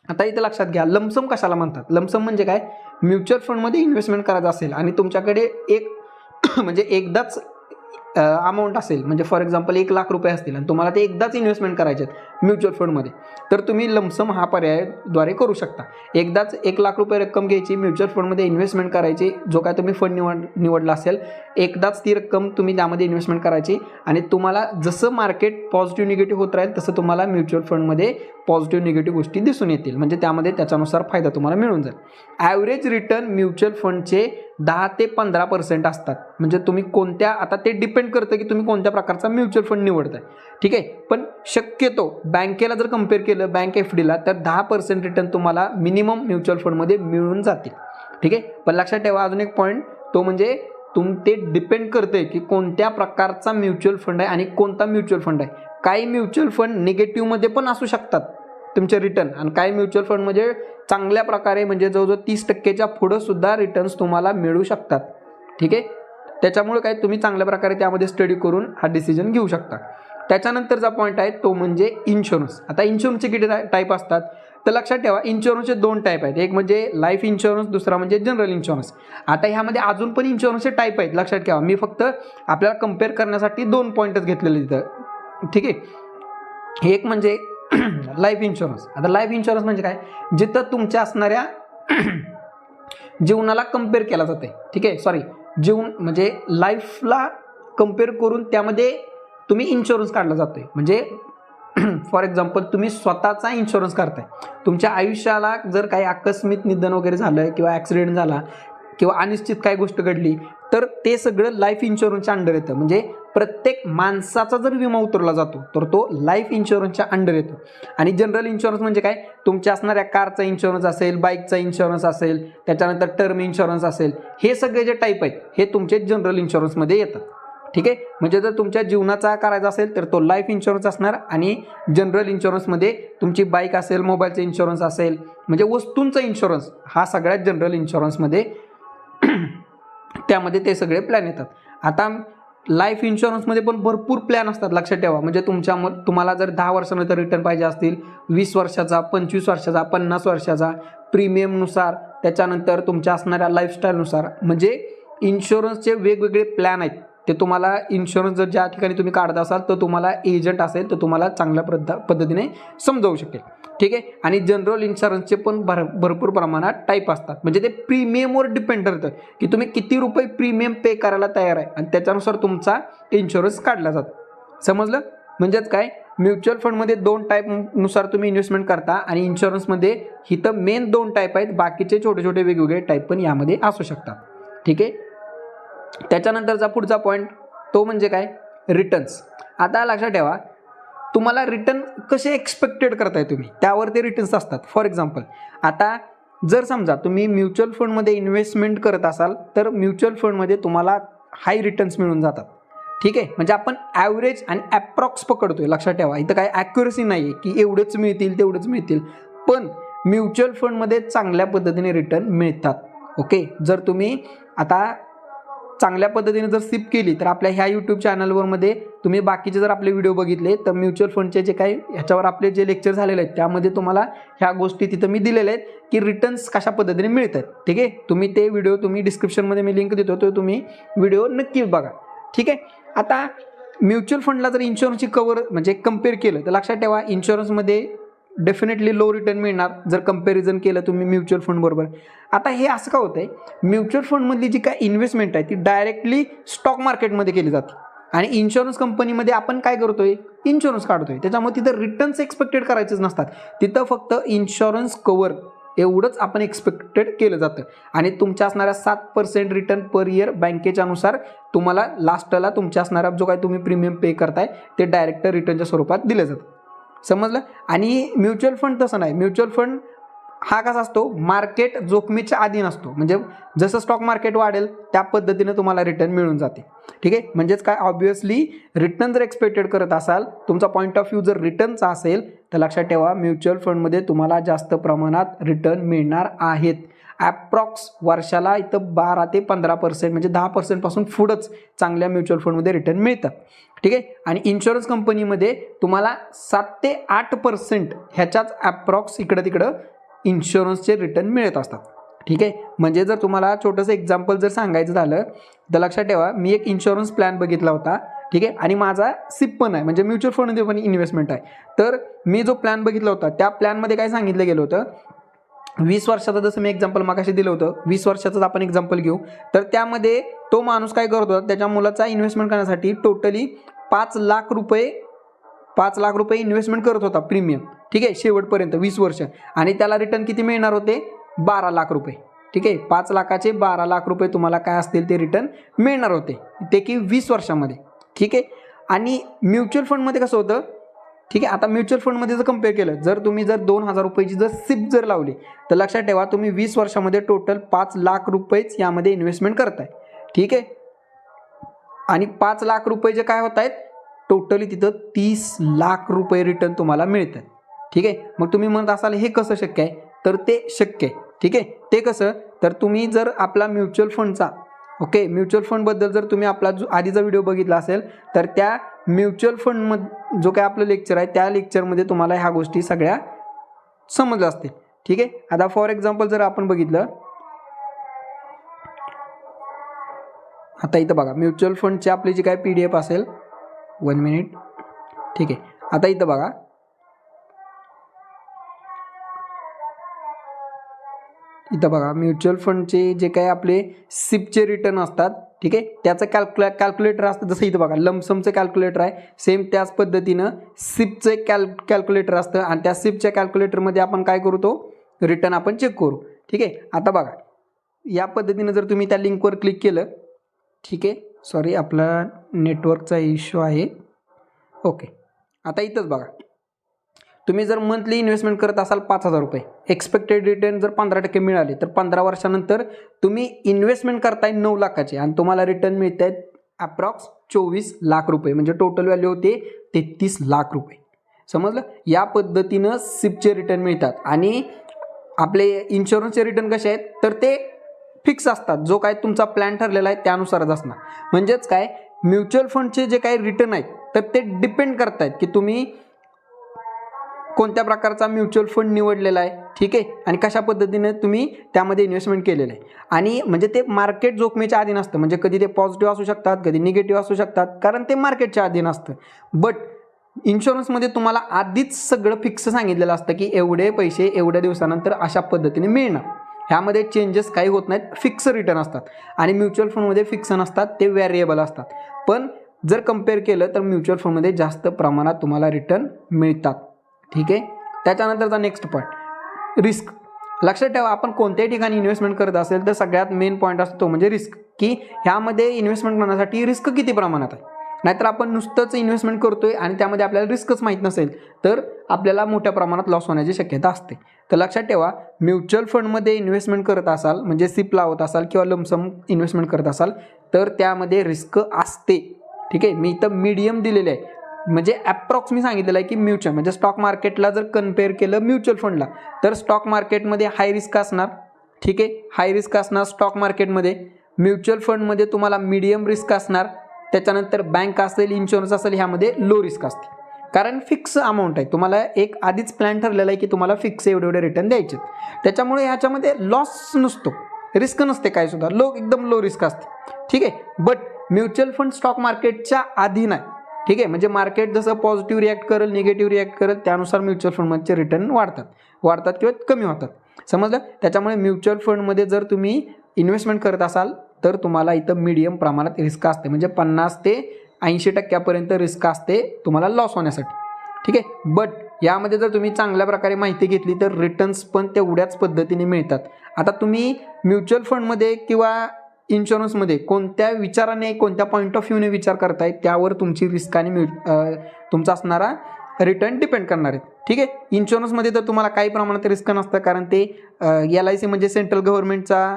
आता इथं लक्षात घ्या, लमसम कशाला म्हणतात. लमसम म्हणजे काय, म्युच्युअल फंडमध्ये इन्व्हेस्टमेंट करायचं असेल आणि तुमच्याकडे एक म्हणजे एकदाच अमाऊंट असेल, म्हणजे फॉर एक्झाम्पल 1 लाख रुपये असतील आणि तुम्हाला ते एकदाच इन्व्हेस्टमेंट करायचे आहेत म्युच्युअल फंडमध्ये, तर तुम्ही लमसम हा पर्यायद्वारे करू शकता. एकदाच 1 लाख रुपये रक्कम घ्यायची, म्युच्युअल फंडमध्ये इन्व्हेस्टमेंट करायची, जो काय तुम्ही फंड निवडला असेल एकदाच ती रक्कम तुम्ही त्यामध्ये इन्व्हेस्टमेंट करायची आणि तुम्हाला जसं मार्केट पॉझिटिव्ह निगेटिव्ह होत राहील तसं तुम्हाला म्युच्युअल फंडमध्ये पॉझिटिव्ह निगेटिव्ह गोष्टी दिसून येतील, म्हणजे त्यामध्ये त्याच्यानुसार फायदा तुम्हाला मिळून जाईल. ॲव्हरेज रिटर्न म्युच्युअल फंडचे 10 ते 15% असतात. म्हणजे तुम्ही कोणत्या, आता ते डिपेंड करतं की तुम्ही कोणत्या प्रकारचा म्युच्युअल फंड निवडताय. ठीक आहे, पण शक्यतो बँकेला जर कम्पेअर केलं बँक FDला तर 10% रिटर्न तुम्हाला मिनिमम म्युच्युअल फंडमध्ये मिळून जातील. ठीक आहे, पण लक्षात ठेवा अजून एक पॉईंट, तो म्हणजे ते डिपेंड करते की कोणत्या प्रकारचा म्युच्युअल फंड आहे आणि कोणता म्युच्युअल फंड आहे. काही म्युच्युअल फंड निगेटिव्हमध्ये पण असू शकतात तुमचे रिटर्न आणि काही म्युच्युअल फंड म्हणजे चांगल्या प्रकारे म्हणजे जवळजवळ 30%च्या पुढं सुद्धा रिटर्न्स तुम्हाला मिळू शकतात. ठीक आहे, त्याच्यामुळे काय तुम्ही चांगल्या प्रकारे त्यामध्ये स्टडी करून हा डिसिजन घेऊ शकता. त्याच्यानंतरचा पॉईंट आहे तो म्हणजे इन्शुरन्स. आता इन्शुरन्सचे किती टाईप असतात तर लक्षात ठेवा, इन्शुरन्सचे 2 टाईप आहेत. एक म्हणजे लाईफ इन्शुरन्स, दुसरा म्हणजे जनरल इन्शुरन्स. आता ह्यामध्ये अजून पण इन्शुरन्सचे टाईप आहेत, लक्षात ठेवा. मी फक्त आपल्याला कम्पेअर करण्यासाठी 2 पॉईंटच घेतलेले तिथं. ठीक आहे, एक म्हणजे लाईफ इन्शुरन्स. आता लाईफ इन्शुरन्स म्हणजे काय, जिथं तुमच्या असणाऱ्या जीवनाला कम्पेअर केला जाते. ठीक आहे, सॉरी, जीवन म्हणजे लाईफला कम्पेअर करून त्यामध्ये तुम्ही इन्शुरन्स काढला जातोय. म्हणजे फॉर एक्झाम्पल तुम्ही स्वतःचा इन्शुरन्स करताय. तुमच्या आयुष्याला जर काही आकस्मिक निधन वगैरे झालं किंवा ॲक्सिडेंट झाला किंवा अनिश्चित काही गोष्ट घडली तर ते सगळं लाईफ इन्शुरन्सच्या अंडर येतं. म्हणजे प्रत्येक माणसाचा जर विमा उतरला जातो तर तो लाईफ इन्शुरन्सच्या अंडर येतो. आणि जनरल इन्शुरन्स म्हणजे काय, तुमच्या असणाऱ्या कारचा इन्शुरन्स असेल, बाईकचा इन्शुरन्स असेल, त्याच्यानंतर टर्म इन्शुरन्स असेल, हे सगळे जे टाईप आहेत हे तुमचे जनरल इन्शुरन्समध्ये येतात. ठीक आहे. म्हणजे जर तुमच्या जीवनाचा करायचा असेल तर तो लाईफ इन्शुरन्स असणार आणि जनरल इन्शुरन्समध्ये तुमची बाईक असेल, मोबाईलचा इन्शुरन्स असेल, म्हणजे वस्तूंचा इन्शुरन्स हा सगळ्यात जनरल इन्शुरन्समध्ये त्यामध्ये ते सगळे प्लॅन येतात. आता लाईफ इन्शुरन्समध्ये पण भरपूर प्लॅन असतात, लक्षात ठेवा. म्हणजे तुम्हाला जर 10 वर्षानंतर रिटर्न पाहिजे असतील, 20 वर्षाचा, 25 वर्षाचा, 50 वर्षाचा, प्रीमियमनुसार, त्याच्यानंतर तुमच्या असणाऱ्या लाईफस्टाईलनुसार, म्हणजे इन्शुरन्सचे वेगवेगळे प्लॅन आहेत. ते तुम्हाला इन्शुरन्स जर ज्या ठिकाणी तुम्ही काढत असाल तर तुम्हाला एजंट असेल तर तुम्हाला चांगल्या पद्धतीने समजावू शकेल. ठीक आहे. आणि जनरल इन्शुरन्सचे पण भरपूर प्रमाणात टाईप असतात. म्हणजे ते प्रीमियमवर डिपेंड करतं की तुम्ही किती रुपये प्रीमियम पे करायला तयार आहे आणि त्याच्यानुसार तुमचा इन्शुरन्स काढला जातो. समजलं? म्हणजेच काय, म्युच्युअल फंडमध्ये 2 टाईपनुसार तुम्ही इन्व्हेस्टमेंट करता आणि इन्शुरन्समध्ये इथं मेन 2 टाईप आहेत, बाकीचे छोटे छोटे वेगवेगळे टाईप पण यामध्ये असू शकतात. ठीक आहे. त्याच्यानंतरचा पुढचा पॉईंट तो म्हणजे काय, रिटर्न्स. आता लक्षात ठेवा, तुम्हाला रिटर्न कसे एक्सपेक्टेड करताय तुम्ही, त्यावर ते रिटर्न्स असतात. फॉर एक्झाम्पल, आता जर समजा तुम्ही म्युच्युअल फंडमध्ये इन्व्हेस्टमेंट करत असाल तर म्युच्युअल फंडमध्ये तुम्हाला हाय रिटर्न्स मिळून जातात. ठीक आहे. म्हणजे आपण ॲव्हरेज आणि ॲप्रॉक्स पकडतोय. लक्षात ठेवा, इथं काय ॲक्युरसी नाही आहे की एवढेच मिळतील तेवढेच मिळतील, पण म्युच्युअल फंडमध्ये चांगल्या पद्धतीने रिटर्न मिळतात. ओके. जर तुम्ही आता चांगल्या पद्धतीने जर सिप केली तर आपल्या ह्या यूट्यूब चॅनलवरमध्ये तुम्ही बाकीचे जर आपले व्हिडिओ बघितले तर म्युच्युअल फंडचे जे काही ह्याच्यावर आपले जे लेक्चर झालेले आहेत त्यामध्ये तुम्हाला ह्या गोष्टी तिथं मी दिलेल्या आहेत की रिटर्न्स कशा पद्धतीने मिळतात. ठीक आहे. तुम्ही ते व्हिडिओ तुम्ही डिस्क्रिप्शनमध्ये मी लिंक देतो, तो तुम्ही व्हिडिओ नक्की बघा. ठीक आहे. आता म्युच्युअल फंडला जर इन्शुरन्सची कवर म्हणजे कम्पेअर केलं तर लक्षात ठेवा, इन्शुरन्समध्ये डेफिनेटली लो रिटर्न मिळणार जर कंपॅरिझन केलं तुम्ही म्युच्युअल फंड बरोबर. आता हे असं का होतंय, म्युच्युअल फंडमधली जी काय इन्व्हेस्टमेंट आहे ती डायरेक्टली स्टॉक मार्केटमध्ये केली जाते आणि इन्शुरन्स कंपनीमध्ये आपण काय करतोय, इन्शुरन्स काढतोय. त्याच्यामुळे तिथं रिटर्न्स एक्सपेक्टेड करायचेच नसतात. तिथं फक्त इन्शुरन्स कवर एवढंच आपण एक्सपेक्टेड केलं जातं आणि तुमच्या असणाऱ्या 7% रिटर्न पर इयर बँकेच्यानुसार तुम्हाला लास्टला तुमच्या असणारा जो काय तुम्ही प्रीमियम पे करताय ते डायरेक्ट रिटर्नच्या स्वरूपात दिलं जातं. समजलं? आणि म्युच्युअल फंड तसं नाही. म्युच्युअल फंड हा कसा असतो, मार्केट जोखमीच्या अधीन असतो. म्हणजे जसं स्टॉक मार्केट वाढेल त्या पद्धतीने तुम्हाला रिटर्न मिळून जाते. ठीक आहे. म्हणजेच काय, ऑब्व्हियसली रिटर्न जर एक्सपेक्टेड करत असाल, तुमचा पॉईंट ऑफ व्ह्यू जर रिटर्नचा असेल तर लक्षात ठेवा म्युच्युअल फंडमध्ये तुम्हाला जास्त प्रमाणात रिटर्न मिळणार आहेत. ॲप्रॉक्स वर्षाला इथं 12 ते 15% म्हणजे 10% पासून पुढंच चांगल्या म्युच्युअल फंडमध्ये रिटर्न मिळतात. ठीक आहे. आणि इन्शुरन्स कंपनीमध्ये तुम्हाला 7 ते 8% ह्याच्याच ॲप्रॉक्स इकडं तिकडं इन्शुरन्सचे रिटर्न मिळत असतात. ठीक आहे. म्हणजे जर तुम्हाला छोटंसं एक्झाम्पल जर सांगायचं झालं तर लक्षात ठेवा, मी एक इन्शुरन्स प्लॅन बघितला होता. ठीक आहे. आणि माझा सिप पण आहे, म्हणजे म्युच्युअल फंडमध्ये पण इन्व्हेस्टमेंट आहे. तर मी जो प्लॅन बघितला होता त्या प्लॅनमध्ये काय सांगितलं गेलं होतं, 20 वर्षाचं जसं मी एक्झाम्पल मागाशी दिलं होतं, 20 वर्षाचंच आपण एक्झाम्पल घेऊ. तर त्यामध्ये तो माणूस काय करत होता, त्याच्या मुलाचा इन्व्हेस्टमेंट करण्यासाठी टोटली 5 लाख रुपये इन्व्हेस्टमेंट करत होता प्रीमियम. ठीक आहे. शेवटपर्यंत 20 वर्ष, आणि त्याला रिटर्न किती मिळणार होते, 12 लाख रुपये. ठीक आहे. 5 लाखाचे 12 लाख रुपये तुम्हाला काय असतील ते रिटर्न मिळणार होते, ते की 20 वर्षामध्ये. ठीक आहे. आणि म्युच्युअल फंडमध्ये कसं होतं, ठीक आहे. आता म्युच्युअल फंडमध्ये जर कम्पेअर केलं, जर तुम्ही 2,000 रुपयाची जर सिप जर लावली तर लक्षात ठेवा तुम्ही 20 वर्षामध्ये टोटल 5 लाख रुपयेच यामध्ये इन्व्हेस्टमेंट करताय. ठीक आहे. आणि 5 लाख रुपये जे काय होत आहेत, टोटली तिथं 30 लाख रुपये रिटर्न तुम्हाला मिळतात. ठीक आहे. मग तुम्ही म्हणत असाल हे कसं शक्य आहे, तर ते शक्य आहे. ठीक आहे. ते कसं, तर तुम्ही जर आपला म्युच्युअल फंडचा म्युच्युअल फंडबद्दल जर तुम्ही आपला जो आधीचा व्हिडिओ बघितला असेल तर त्या म्युच्युअल फंडमध्ये जो काय आपलं लेक्चर आहे त्या लेक्चरमध्ये तुम्हाला ह्या गोष्टी सगळ्या समजल्या असतील. ठीक आहे. आता फॉर एक्झाम्पल जर आपण बघितलं, आता इथं बघा म्युच्युअल फंडची आपली जी काय PDF असेल, 1 मिनिट. ठीक आहे. आता इथं बघा, म्युच्युअल फंडचे जे काही आपले सिपचे रिटर्न असतात. ठीक आहे. त्याचं कॅल्क्युलेटर असतं. जसं इथं बघा लमसमचं कॅल्क्युलेटर आहे, सेम त्याच पद्धतीनं सिपचं कॅल्क्युलेटर असतं आणि त्या सिपच्या कॅल्क्युलेटरमध्ये आपण काय करू, तो रिटर्न आपण चेक करू. ठीक आहे. आता बघा या पद्धतीनं जर तुम्ही त्या लिंकवर क्लिक केलं, ठीक आहे, सॉरी आपला नेटवर्कचा इश्यू आहे. ओके. आता इथंच बघा, तुम्ही जर मंथली इन्व्हेस्टमेंट करत असाल 5,000 रुपये, एक्सपेक्टेड रिटर्न जर 15% मिळाले तर 15 वर्षानंतर तुम्ही इन्व्हेस्टमेंट करताय 9 लाखाचे आणि तुम्हाला रिटर्न मिळत आहेत अप्रॉक्स 24 लाख रुपये, म्हणजे टोटल व्हॅल्यू होते 33 लाख रुपये. समजलं. या पद्धतीनं सिपचे रिटर्न मिळतात. आणि आपले इन्शुरन्सचे रिटर्न कसे आहेत तर ते फिक्स असतात. जो काय तुमचा प्लॅन ठरलेला आहे त्यानुसारच असणार. म्हणजेच काय, म्युच्युअल फंडचे जे काही रिटर्न आहेत तर ते डिपेंड करतायत की तुम्ही कोणत्या प्रकारचा म्युच्युअल फंड निवडलेला आहे, ठीक आहे, आणि कशा पद्धतीने तुम्ही त्यामध्ये इन्व्हेस्टमेंट केलेलं आहे. आणि म्हणजे ते मार्केट जोखमीच्या अधीन असतं. म्हणजे कधी ते पॉझिटिव्ह असू शकतात, कधी निगेटिव्ह असू शकतात, कारण ते मार्केटच्या अधीन असतं. बट इन्शुरन्समध्ये तुम्हाला आधीच सगळं फिक्स सांगितलेलं असतं की एवढे पैसे एवढ्या दिवसानंतर अशा पद्धतीने मिळणार. ह्यामध्ये चेंजेस काही होत नाहीत, फिक्स रिटर्न असतात. आणि म्युच्युअल फंडमध्ये फिक्स नसतात, ते व्हेरिएबल असतात. पण जर कम्पेअर केलं तर म्युच्युअल फंडमध्ये जास्त प्रमाणात तुम्हाला रिटर्न मिळतात. ठीक आहे. त्याच्यानंतरचा नेक्स्ट पॉईंट, रिस्क. लक्षात ठेवा, आपण कोणत्याही ठिकाणी इन्व्हेस्टमेंट करत असेल तर सगळ्यात मेन पॉईंट असतो तो म्हणजे रिस्क, की ह्यामध्ये इन्व्हेस्टमेंट करण्यासाठी रिस्क किती प्रमाणात आहे. नाहीतर आपण नुसतंच इन्व्हेस्टमेंट करतोय आणि त्यामध्ये आपल्याला रिस्कच माहीत नसेल तर आपल्याला मोठ्या प्रमाणात लॉस होण्याची शक्यता असते. तर लक्षात ठेवा, म्युच्युअल फंडमध्ये इन्व्हेस्टमेंट करत असाल, म्हणजे सिप लावत असाल किंवा लमसम इन्व्हेस्टमेंट करत असाल तर त्यामध्ये रिस्क असते. ठीक आहे. मी इथं मीडियम दिलेले आहे, म्हणजे ॲप्रॉक्स मी सांगितलेलं आहे की म्युच्युअल म्हणजे स्टॉक मार्केटला जर कम्पेअर केलं म्युच्युअल फंडला तर स्टॉक मार्केटमध्ये हाय रिस्क असणार. ठीक आहे. हाय रिस्क असणार स्टॉक मार्केटमध्ये. म्युच्युअल फंडमध्ये तुम्हाला मीडियम रिस्क असणार. त्याच्यानंतर बँक असेल, इन्शुरन्स असेल, ह्यामध्ये लो रिस्क असते. कारण फिक्स अमाऊंट आहे, तुम्हाला एक आधीच प्लॅन ठरलेला आहे की तुम्हाला फिक्स एवढे रिटर्न द्यायचे. त्याच्यामुळे ह्याच्यामध्ये लॉस नसतो, रिस्क नसते काय सुद्धा, एकदम लो रिस्क असते. ठीक आहे. बट म्युच्युअल फंड स्टॉक मार्केटच्या अधीन आहे. ठीक आहे. म्हणजे मार्केट जसं पॉझिटिव्ह रिॲक्ट करेल, निगेटिव्ह रिॲक्ट करेल, त्यानुसार म्युच्युअल फंडमध्ये रिटर्न वाढतात किंवा कमी होतात. समजलं. त्याच्यामुळे म्युच्युअल फंडमध्ये जर तुम्ही इन्व्हेस्टमेंट करत असाल तर तुम्हाला इथं मीडियम प्रमाणात रिस्क असते, म्हणजे 50 ते 80% रिस्क असते तुम्हाला लॉस होण्यासाठी. ठीक आहे. बट यामध्ये जर तुम्ही चांगल्या प्रकारे माहिती घेतली तर रिटर्न्स पण तेवढ्याच पद्धतीने मिळतात. आता तुम्ही म्युच्युअल फंडमध्ये किंवा इन्शुरन्समध्ये कोणत्या विचाराने, कोणत्या पॉईंट ऑफ व्ह्यूने विचार करताय त्यावर तुमची रिस्क आणि तुमचा असणारा रिटर्न डिपेंड करणार आहे. ठीक आहे. इन्शुरन्समध्ये तर तुम्हाला काही प्रमाणात रिस्क नसतं, कारण ते LIC म्हणजे सेंट्रल गव्हर्नमेंटचा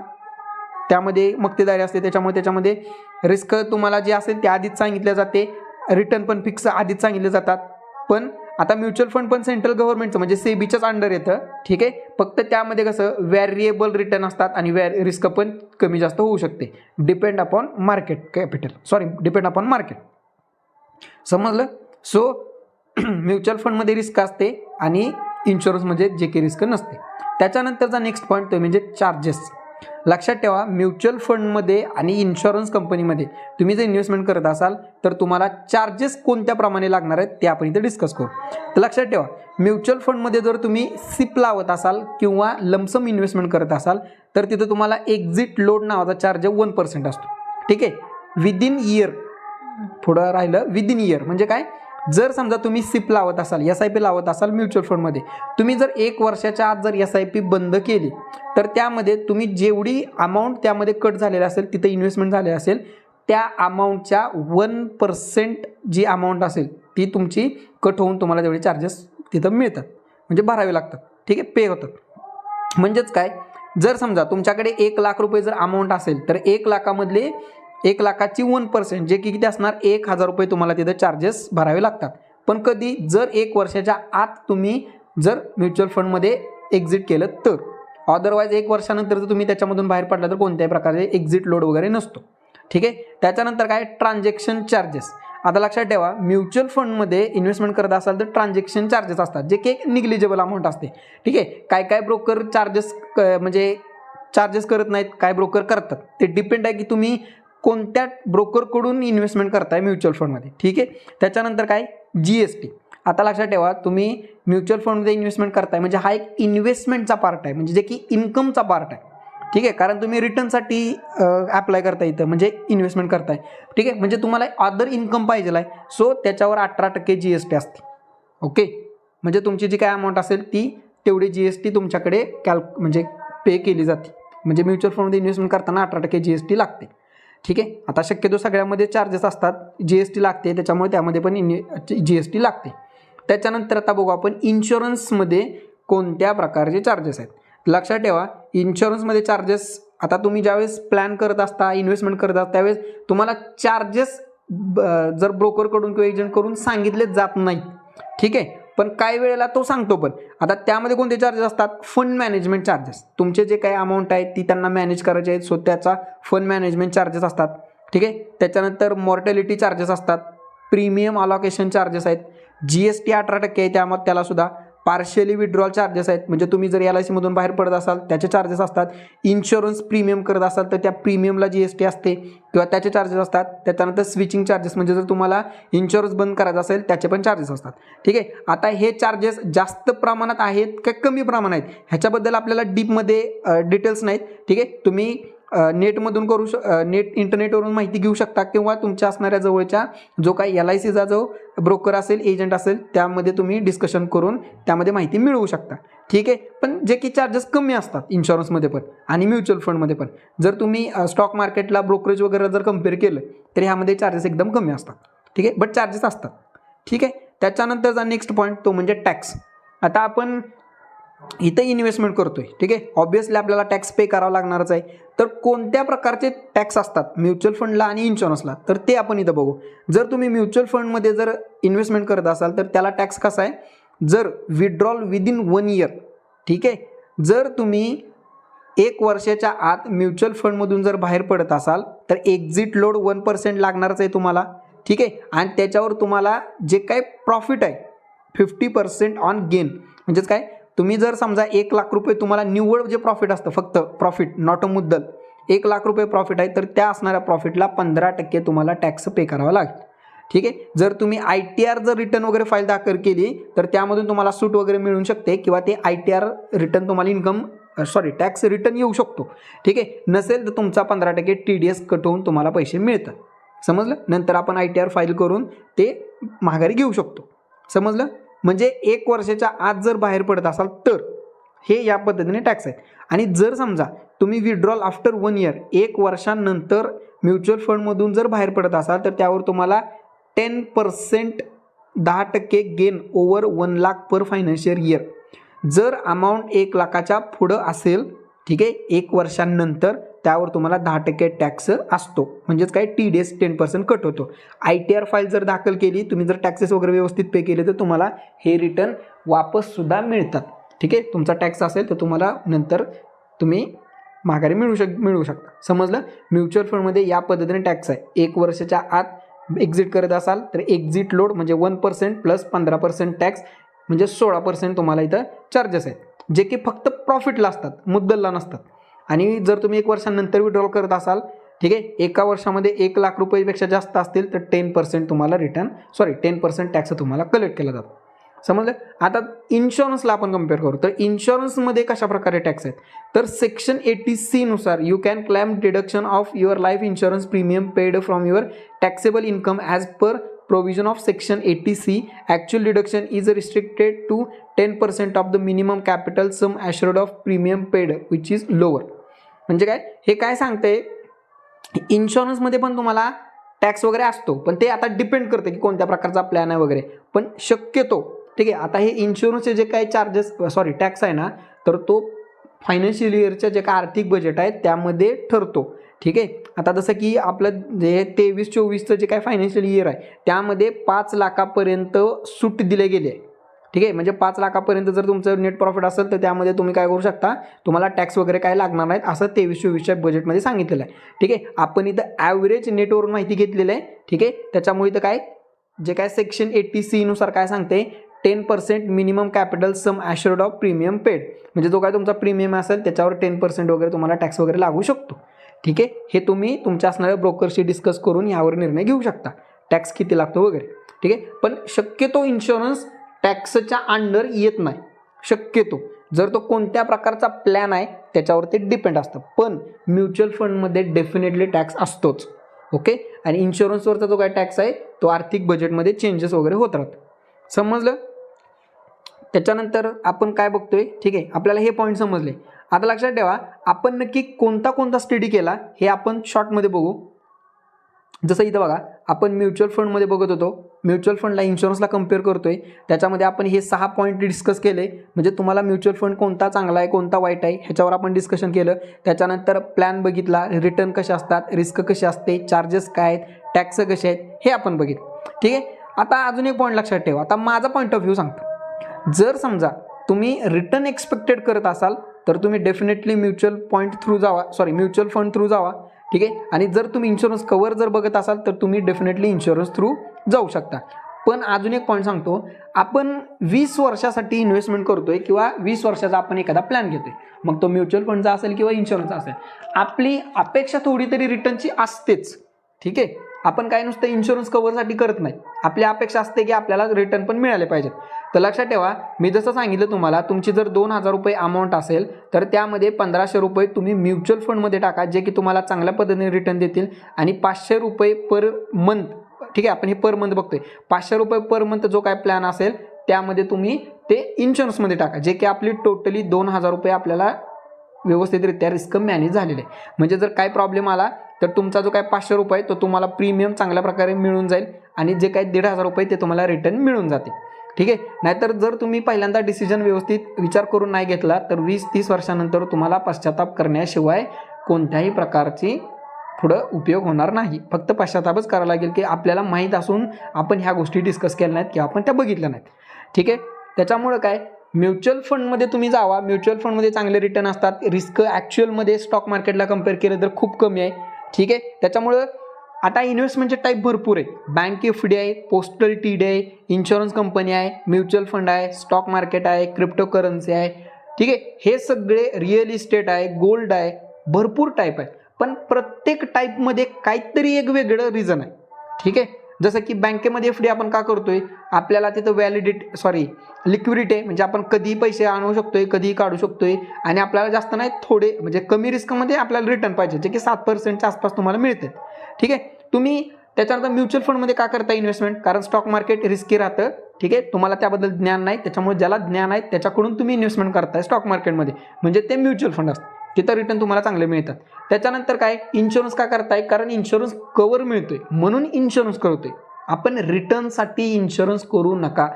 त्यामध्ये मक्तेदारी असते. त्याच्यामध्ये रिस्क तुम्हाला जे असेल ते आधीच सांगितले जाते, रिटर्न पण फिक्स आधीच सांगितले जातात. पण आता म्युच्युअल फंड पण सेंट्रल गव्हर्नमेंटचं म्हणजे सेबीच्याच अंडर येतं. ठीक आहे. फक्त त्यामध्ये कसं व्हेरिएबल रिटर्न असतात आणि रिस्क पण कमी जास्त होऊ शकते, डिपेंड अपॉन मार्केट. समजलं. सो म्युच्युअल फंडमध्ये रिस्क असते आणि इन्शुरन्समध्ये जे काही रिस्क नसते. त्याच्यानंतरचा नेक्स्ट पॉईंट तो म्हणजे चार्जेस. लक्षात ठेवा, म्युच्युअल फंडमध्ये आणि इन्शुरन्स कंपनीमध्ये तुम्ही जर इन्व्हेस्टमेंट करत असाल तर तुम्हाला चार्जेस कोणत्या प्रमाणे लागणार आहेत ते आपण इथे डिस्कस करू. तर लक्षात ठेवा, म्युच्युअल फंडमध्ये जर तुम्ही सिप लावत असाल किंवा लमसम इन्व्हेस्टमेंट करत असाल तर तिथं तुम्हाला एक्झिट लोड नावाचा चार्ज 1% असतो. ठीक आहे. विदिन इयर, पुढं राहिलं विदिन इयर म्हणजे काय, जर समजा तुम्ही सिप लावत असाल, SIP लावत असाल म्युच्युअल फंडमध्ये, तुम्ही जर 1 वर्षाच्या आत जर SIP बंद केली तर त्यामध्ये तुम्ही जेवढी अमाऊंट त्यामध्ये कट झालेली असेल, तिथे इन्व्हेस्टमेंट झालेली असेल, त्या अमाऊंटच्या 1% जी अमाऊंट असेल ती तुमची कट होऊन तुम्हाला तेवढे चार्जेस तिथं मिळतात, म्हणजे भरावे लागतात. ठीक आहे. पे होतात. म्हणजेच काय, जर समजा तुमच्याकडे 1 लाख रुपये जर अमाऊंट असेल तर 1 लाखामधले 1 लाखाची 1% जे की किती असणार, 1000 रुपये तुम्हाला तिथं चार्जेस भरावे लागतात. पण कधी जर 1 वर्षाच्या आत तुम्ही जर म्युच्युअल फंडमध्ये एक्झिट केलं तर. अदरवाईज 1 वर्षानंतर जर तुम्ही त्याच्यामधून बाहेर पडला तर कोणत्याही प्रकारचे एक्झिट लोड वगैरे नसतो. ठीक आहे. त्याच्यानंतर काय, ट्रान्झॅक्शन चार्जेस. आता लक्षात ठेवा, म्युच्युअल फंडमध्ये इन्व्हेस्टमेंट करत असाल तर ट्रान्झॅक्शन चार्जेस असतात, जे की एक निग्लिजिबल अमाऊंट असते. ठीक आहे. काय ब्रोकर चार्जेस करत नाहीत, काय ब्रोकर करतात. ते डिपेंड आहे की तुम्ही कोणत्या ब्रोकरकडून इन्व्हेस्टमेंट करताय म्युच्युअल फंडमध्ये. ठीक आहे. त्याच्यानंतर काय, GST. आता लक्षात ठेवा, तुम्ही म्युच्युअल फंडमध्ये इन्व्हेस्टमेंट करताय म्हणजे हा एक इन्व्हेस्टमेंटचा पार्ट आहे, म्हणजे जे की इन्कमचा पार्ट आहे. ठीक आहे. कारण तुम्ही रिटर्नसाठी अप्लाय करता इथं, म्हणजे इन्व्हेस्टमेंट करताय. ठीक आहे. म्हणजे तुम्हाला अदर इन्कम पाहिजे आहे, सो त्याच्यावर 18% GST असते. ओके. म्हणजे तुमची जी काय अमाऊंट असेल ती तेवढी GST तुमच्याकडे म्हणजे पे केली जाते. म्हणजे म्युच्युअल फंडमध्ये इन्व्हेस्टमेंट करताना 18% GST लागते. ठीक आहे. आता शक्यतो सगळ्यामध्ये चार्जेस असतात, GST लागते, त्याच्यामुळे त्यामध्ये पण GST लागते. त्याच्यानंतर आता बघू आपण इन्शुरन्समध्ये कोणत्या प्रकारचे चार्जेस आहेत. लक्षात ठेवा, इन्शुरन्समध्ये चार्जेस आता तुम्ही ज्यावेळेस प्लॅन करत असता, इन्व्हेस्टमेंट करत असता, त्यावेळेस तुम्हाला चार्जेस जर ब्रोकरकडून किंवा एजंटकडून सांगितले जात नाही, ठीक आहे, पण काही वेळेला तो सांगतो. पण आता त्यामध्ये कोणते चार्जेस असतात? Fund management charges. तुमचे जे काही अमाऊंट आहे ती त्यांना मॅनेज करायचे आहेत, सो त्याचा फंड मॅनेजमेंट चार्जेस असतात, ठीक आहे. त्याच्यानंतर मॉर्टॅलिटी चार्जेस असतात, प्रीमियम अलोकेशन चार्जेस आहेत, GST 18% आहे त्यामध्ये, त्याला सुद्धा पार्शियली विड्रॉल चार्जेस आहेत, म्हणजे तुम्ही जर LIC मधून बाहेर पडत असाल त्याचे चार्जेस असतात. इन्शुरन्स प्रीमियम करत असाल तर त्या प्रीमियमला GST असते किंवा त्याचे चार्जेस असतात. त्याच्यानंतर स्विचिंग चार्जेस, म्हणजे जर तुम्हाला इन्शुरन्स बंद करायचा असेल त्याचे पण चार्जेस असतात, ठीक आहे. आता हे चार्जेस जास्त प्रमाणात आहेत का कमी प्रमाणात आहेत ह्याच्याबद्दल आपल्याला डीपमध्ये डिटेल्स नाहीत, ठीक आहे. तुम्ही नेटमधून नेट इंटरनेटवरून माहिती घेऊ शकता किंवा तुमच्या असणाऱ्या जवळच्या जो काही LICचा जो ब्रोकर असेल, एजंट असेल, त्यामध्ये तुम्ही डिस्कशन करून त्यामध्ये माहिती मिळवू शकता, ठीक आहे. पण जे की चार्जेस कमी असतात इन्शुरन्समध्ये पण आणि म्युच्युअल फंडमध्ये पण. जर तुम्ही स्टॉक मार्केटला ब्रोकरेज वगैरे जर कम्पेअर केलं तर ह्यामध्ये चार्जेस एकदम कमी असतात, ठीक आहे, बट चार्जेस असतात, ठीक आहे. त्याच्यानंतरचा नेक्स्ट पॉईंट तो म्हणजे टॅक्स. आता आपण इथं इन्व्हेस्टमेंट करतोय, ठीक आहे, ऑब्विसली आपल्याला टॅक्स पे करावा लागणारच आहे. तर कोणत्या प्रकारचे टॅक्स असतात म्युच्युअल फंडला आणि इन्शुरन्सला, तर ते आपण इथं बघू. जर तुम्ही म्युच्युअल फंडमध्ये जर इन्व्हेस्टमेंट करत असाल तर त्याला टॅक्स कसा आहे? जर विड्रॉल विदिन 1 इयर, ठीक आहे, जर तुम्ही 1 वर्षाच्या आत म्युच्युअल फंडमधून जर बाहेर पडत असाल तर एक्झिट लोड 1% लागणारच आहे तुम्हाला, ठीक आहे. आणि त्याच्यावर तुम्हाला जे काही प्रॉफिट आहे 50% ऑन गेन. म्हणजेच काय, तुम्ही जर समजा 1 लाख रुपये तुम्हाला निव्वळ जे प्रॉफिट असतं, फक्त प्रॉफिट नॉट अ मुद्दल, 1 लाख रुपये प्रॉफिट आहे तर त्या असणाऱ्या प्रॉफिटला 15% तुम्हाला टॅक्स पे करावा लागेल, ठीक आहे. जर तुम्ही ITR जर रिटर्न वगैरे फाईल दाखल केली तर त्यामधून तुम्हाला सूट वगैरे मिळू शकते किंवा ते ITR रिटर्न तुम्हाला टॅक्स रिटर्न येऊ शकतो, ठीक आहे. नसेल तर तुमचा 15% TDS कट होऊन तुम्हाला पैसे मिळतात, समजलं. नंतर आपण ITR फाईल करून ते माघारी घेऊ शकतो, समजलं. म्हणजे 1 वर्षाच्या आत जर बाहेर पडत असाल तर हे या पद्धतीने टॅक्स आहेत. आणि जर समजा तुम्ही विड्रॉल आफ्टर 1 इयर, 1 वर्षानंतर म्युच्युअल फंडमधून जर बाहेर पडत असाल तर त्यावर तुम्हाला 10% गेन ओव्हर 1 लाख पर फायनान्शियल इयर. जर अमाऊंट 1 लाखाच्या पुढं असेल, ठीक आहे, 1 वर्षानंतर त्यावर तुम्हाला 10% टॅक्स असतो. म्हणजेच काय, TDS 10% कट होतो. ITR फाईल जर दाखल केली, तुम्ही जर टॅक्सेस वगैरे व्यवस्थित पे केले तर तुम्हाला हे रिटर्न वापस सुद्धा मिळतात, ठीक आहे. तुमचा टॅक्स असेल तर तुम्हाला नंतर तुम्ही माघारी मिळू शकता, समजलं. म्युच्युअल फंडमध्ये या पद्धतीने टॅक्स आहे. 1 वर्षाच्या आत एक्झिट करत असाल तर एक्झिट लोड म्हणजे 1% प्लस 15% टॅक्स, म्हणजे 16% तुम्हाला इथं चार्जेस आहेत, जे की फक्त प्रॉफिटला असतात, मुद्दलला नसतात. आणि जर तुम्ही 1 वर्षानंतर विड्रॉल करत असाल, ठीक आहे, 1 वर्षामध्ये 1 लाख रुपयेपेक्षा जास्त असतील तर 10% तुम्हाला 10% टॅक्स तुम्हाला कलेक्ट केला जातो, समजलं. आता इन्शुरन्सला आपण कम्पेअर करू तर इन्शुरन्समध्ये कशा प्रकारे टॅक्स आहेत, तर सेक्शन 80C नुसार you can claim deduction of your life insurance premium paid from your taxable income as per provision of section 80C. Actual deduction is restricted to 10% of the minimum capital sum assured of premium paid which is lower. म्हणजे काय, हे काय सांगते, इन्शुरन्समध्ये पण तुम्हाला tax वगैरे असतो, पण ते आता डिपेंड करते की कोणत्या प्रकारचा प्लॅन आहे वगैरे, पण शक्यतो, ठीक आहे. आता हे इन्शुरन्सचे जे काही टॅक्स आहे ना, तर तो फायनान्शियल इयरच्या जे काही आर्थिक बजेट आहे त्यामध्ये ठरतो, ठीक आहे. आता जसं की आपलं जे 23-24चं जे काय फायनान्शियल इयर आहे त्यामध्ये 5 लाखापर्यंत सूट दिले गेले आहे, ठीक आहे. म्हणजे 5 लाखापर्यंत जर तुमचं नेट प्रॉफिट असेल तर त्यामध्ये तुम्ही काय करू शकता, तुम्हाला टॅक्स वगैरे काय लागणार नाहीत असं 23-24च्या बजेटमध्ये सांगितलेलं आहे, ठीक आहे. आपण इथं ॲव्हरेज नेटवरून माहिती घेतलेली आहे, ठीक आहे. त्याच्यामुळे इथं काय, जे काय सेक्शन 80C नुसार काय सांगते, 10% minimum capital sum assured of premium paid, म्हणजे जो काय तुमचा प्रीमियम असेल त्याच्यावर 10% वगैरे तुम्हाला टॅक्स वगैरे लागू शकतो, ठीक आहे. हे तुम्ही तुमच्या असणाऱ्या ब्रोकरशी डिस्कस करून यावर निर्णय घेऊ शकता, टॅक्स किती लागतो वगैरे, ठीक आहे. पण शक्यतो इन्शुरन्स टॅक्सच्या अंडर येत नाही, शक्यतो. जर तो कोणत्या प्रकारचा प्लॅन आहे त्याच्यावर ते डिपेंड असतं, पण म्युच्युअल फंडमध्ये डेफिनेटली टॅक्स असतोच, ओके. आणि इन्शुरन्सवरचा जो काय टॅक्स आहे तो आर्थिक बजेटमध्ये चेंजेस वगैरे होत राहतात, समजलं. त्याच्यानंतर आपण काय बघतोय, ठीक आहे, आपल्याला हे पॉईंट समजले. आता लक्षात ठेवा, आपण नक्की कोणता स्टडी केला हे आपण शॉर्टमध्ये बघू. जसं इथं बघा, आपण म्युच्युअल फंडमध्ये बघत होतो म्युच्युअल फंडला इन्शुरन्सला कम्पेअर करतोय, त्याच्यामध्ये आपण हे 6 पॉईंट डिस्कस केले. म्हणजे तुम्हाला म्युच्युअल फंड कोणता चांगला आहे, कोणता वाईट आहे ह्याच्यावर आपण डिस्कशन केलं. त्याच्यानंतर प्लॅन बघितला, रिटर्न कसे असतात, रिस्क कशी असते, चार्जेस काय आहेत, टॅक्स कसे आहेत हे आपण बघितलं. ठीक आहे. आता अजून एक पॉईंट लक्षात ठेवा. आता माझा पॉईंट ऑफ व्ह्यू सांगतो. जर समजा तुम्ही रिटर्न एक्सपेक्टेड करत असाल तर तुम्ही डेफिनेटली म्युच्युअल फंड थ्रू जावा. ठीक आहे. आणि जर तुम्ही इन्शुरन्स कवर जर बघत असाल तर तुम्ही डेफिनेटली इन्शुरन्स थ्रू जाऊ शकता. पण अजून एक पॉईंट सांगतो, आपण 20 वर्षासाठी इन्व्हेस्टमेंट करतोय किंवा 20 वर्षाचा आपण एखादा प्लॅन घेतोय, मग तो म्युच्युअल फंडचा असेल किंवा इन्शुरन्सचा असेल, आपली अपेक्षा थोडी तरी रिटर्नची असतेच. ठीक आहे. आपण काय नुसतं इन्शुरन्स कव्हरसाठी करत नाही, आपली अपेक्षा असते की आपल्याला रिटर्न पण मिळाले पाहिजेत. तर लक्षात ठेवा, मी जसं सांगितलं तुम्हाला, तुमची जर 2000 रुपये अमाऊंट असेल तर त्यामध्ये 1500 रुपये तुम्ही म्युच्युअल फंडमध्ये टाका, जे की तुम्हाला चांगल्या पद्धतीने रिटर्न देतील. आणि 500 रुपये पर मंथ, ठीक आहे, आपण हे पर मंथ बघतोय, 500 रुपये पर मंथ जो काय प्लॅन असेल त्यामध्ये तुम्ही ते इन्शुरन्समध्ये टाका, जे की आपली टोटली 2000 रुपये आपल्याला व्यवस्थितरित्या रिस्क मॅनेज झालेले आहे. म्हणजे जर काय प्रॉब्लेम आला तर तुमचा जो काय 500 रुपये तो तुम्हाला प्रीमियम चांगल्या प्रकारे मिळून जाईल आणि जे काही 1500 रुपये ते तुम्हाला रिटर्न मिळून जातील. ठीक आहे. नाहीतर जर तुम्ही पहिल्यांदा डिसिजन व्यवस्थित विचार करून नाही घेतला तर 20-30 वर्षानंतर तुम्हाला पश्चाताप करण्याशिवाय कोणत्याही प्रकारची पुढं उपयोग होणार नाही. फक्त पश्चातापच करावा लागेल की आपल्याला माहीत असून आपण ह्या गोष्टी डिस्कस केल्या नाहीत किंवा आपण त्या बघितल्या नाहीत. ठीक आहे. त्याच्यामुळं काय, म्युच्युअल फंडमध्ये तुम्ही जावा. म्युच्युअल फंडमध्ये चांगले रिटर्न असतात. रिस्क ॲक्च्युअलमध्ये स्टॉक मार्केटला कम्पेअर केलं तर खूप कमी आहे. ठीक आहे. त्याच्यामुळं आता इन्व्हेस्टमेंटचे टाईप भरपूर आहे. बँक एफ-डी आहे, पोस्टल टी-डी आहे, इन्शुरन्स कंपनी आहे, म्युच्युअल फंड आहे, स्टॉक मार्केट आहे, क्रिप्टो करन्सी आहे. ठीक आहे. हे सगळे रिअल इस्टेट आहे, गोल्ड आहे, भरपूर टाईप आहे. पण प्रत्येक टाईपमध्ये काहीतरी एक वेगळं रिझन आहे. ठीक आहे. जसं की बँकेमध्ये एफ-डी आपण का करतोय, आपल्याला तिथं लिक्विडिटी आहे, म्हणजे आपण कधीही पैसे आणू शकतोय, कधीही काढू शकतोय आणि आपल्याला जास्त नाही, थोडे म्हणजे कमी रिस्कमध्ये आपल्याला रिटर्न पाहिजे, जे की 7% आसपास तुम्हाला मिळते. ठीक आहे. तुम्ही त्याच्यानंतर म्युच्युअल फंडमध्ये का करता इन्व्हेस्टमेंट, कारण स्टॉक मार्केट रिस्की राहतं. ठीक आहे. तुम्हाला त्याबद्दल ज्ञान नाही, त्याच्यामुळे ज्याला ज्ञान आहे त्याच्याकडून तुम्ही इन्व्हेस्टमेंट करताय स्टॉक मार्केटमध्ये, म्हणजे ते म्युच्युअल फंड असतं, तिथं रिटर्न तुम्हाला चांगले मिळतात. त्याच्यानंतर काय, इन्शुरन्स का करताय, कारण इन्शुरन्स कवर मिळतोय म्हणून इन्शुरन्स करतोय आपण. रिटर्नसाठी इन्शुरन्स करू नका.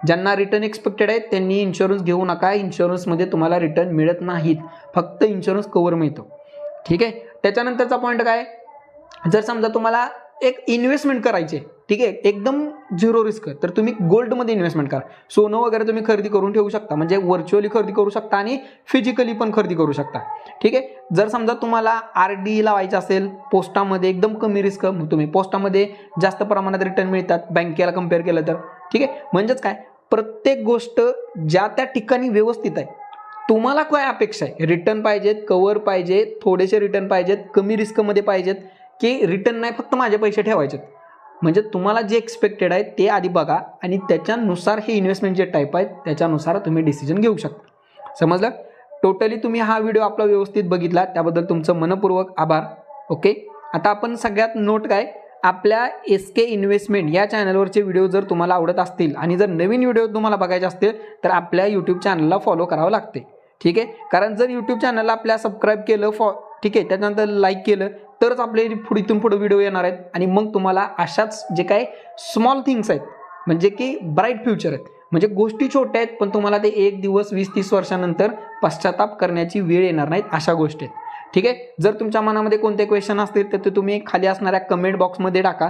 ज्यांना रिटर्न एक्सपेक्टेड आहे त्यांनी इन्शुरन्स घेऊ नका. इन्शुरन्समध्ये तुम्हाला रिटर्न मिळत नाहीत, फक्त इन्शुरन्स कवर मिळतो. ठीक आहे. त्याच्यानंतरचा पॉईंट काय, जर समजा तुम्हाला एक इन्व्हेस्टमेंट करायची आहे, ठीक आहे, एकदम झिरो रिस्क, तर तुम्ही गोल्डमध्ये इन्व्हेस्टमेंट करा. सोनं वगैरे तुम्ही खरेदी करून ठेवू शकता, म्हणजे व्हर्च्युअली खरेदी करू शकता आणि फिजिकली पण खरेदी करू शकता. ठीक आहे. जर समजा तुम्हाला RD लावायचं असेल पोस्टामध्ये, एकदम कमी रिस्क, मग तुम्ही पोस्टामध्ये जास्त प्रमाणात रिटर्न मिळतात बँकेला कम्पेअर केलं तर. ठीक आहे. म्हणजेच काय, प्रत्येक गोष्ट ज्या त्या ठिकाणी व्यवस्थित आहे. तुम्हाला काय अपेक्षा आहे, रिटर्न पाहिजेत, कवर पाहिजे, थोडेसे रिटर्न पाहिजेत, कमी रिस्कमध्ये पाहिजेत, की रिटर्न नाही फक्त माझे पैसे ठेवायचेत. म्हणजे तुम्हाला जे एक्सपेक्टेड आहे ते आधी बघा आणि त्याच्यानुसार हे इन्व्हेस्टमेंट जे टाईप आहेत त्याच्यानुसार तुम्ही डिसिजन घेऊ शकता. समजलं. टोटली तुम्ही हा व्हिडिओ आपला व्यवस्थित बघितला त्याबद्दल तुमचं मनपूर्वक आभार. ओके. आता आपण सगळ्यात नोट काय, आपल्या SK इन्व्हेस्टमेंट या चॅनलवरचे व्हिडिओ जर तुम्हाला आवडत असतील आणि जर नवीन व्हिडिओ तुम्हाला बघायचे असतील तर आपल्या यूट्यूब चॅनलला फॉलो करावं लागते. ठीक आहे. कारण जर यूट्यूब चॅनलला आपल्या सबस्क्राईब केलं ठीक आहे, त्याच्यानंतर लाईक केलं तरच आपले इथून पुढे व्हिडिओ येणार आहेत आणि मग तुम्हाला अशाच जे काही स्मॉल थिंग्स आहेत, म्हणजे की ब्राईट फ्युचर आहेत, म्हणजे गोष्टी छोट्या आहेत पण तुम्हाला ते एक दिवस 20-30 वर्षानंतर पश्चाताप करण्याची वेळ येणार नाहीत, अशा गोष्टी आहेत. ठीक आहे. जर तुमच्या मनामध्ये कोणते क्वेश्चन असतील तर ते तुम्ही खाली असणाऱ्या कमेंट बॉक्समध्ये टाका.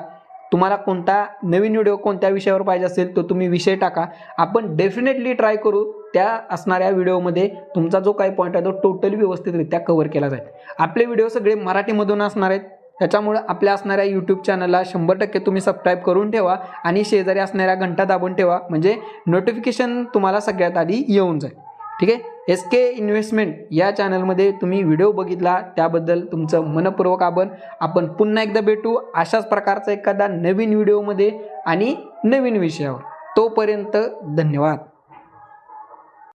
तुम्हाला कोणता नवीन व्हिडिओ कोणत्या विषयावर पाहिजे असेल तो तुम्ही विषय टाका. आपण डेफिनेटली ट्राय करू त्या असणाऱ्या व्हिडिओमध्ये तुमचा जो काही पॉईंट आहे तो टोटली व्यवस्थितरित्या कव्हर केला जाईल. आपले व्हिडिओ सगळे मराठीमधून असणार आहेत, त्याच्यामुळे आपल्या असणाऱ्या यूट्यूब चॅनलला 100% तुम्ही सबस्क्राईब करून ठेवा आणि शेजारी असणाऱ्या घंटा दाबून ठेवा, म्हणजे नोटिफिकेशन तुम्हाला सगळ्यात आधी येऊन जाईल. ठीक आहे. SK इन्व्हेस्टमेंट या चॅनलमध्ये तुम्ही व्हिडिओ बघितला त्याबद्दल तुमचं मनपूर्वक आभार. आपण पुन्हा एकदा भेटू अशाच प्रकारचा एखादा नवीन व्हिडिओमध्ये आणि नवीन विषयावर. तोपर्यंत धन्यवाद.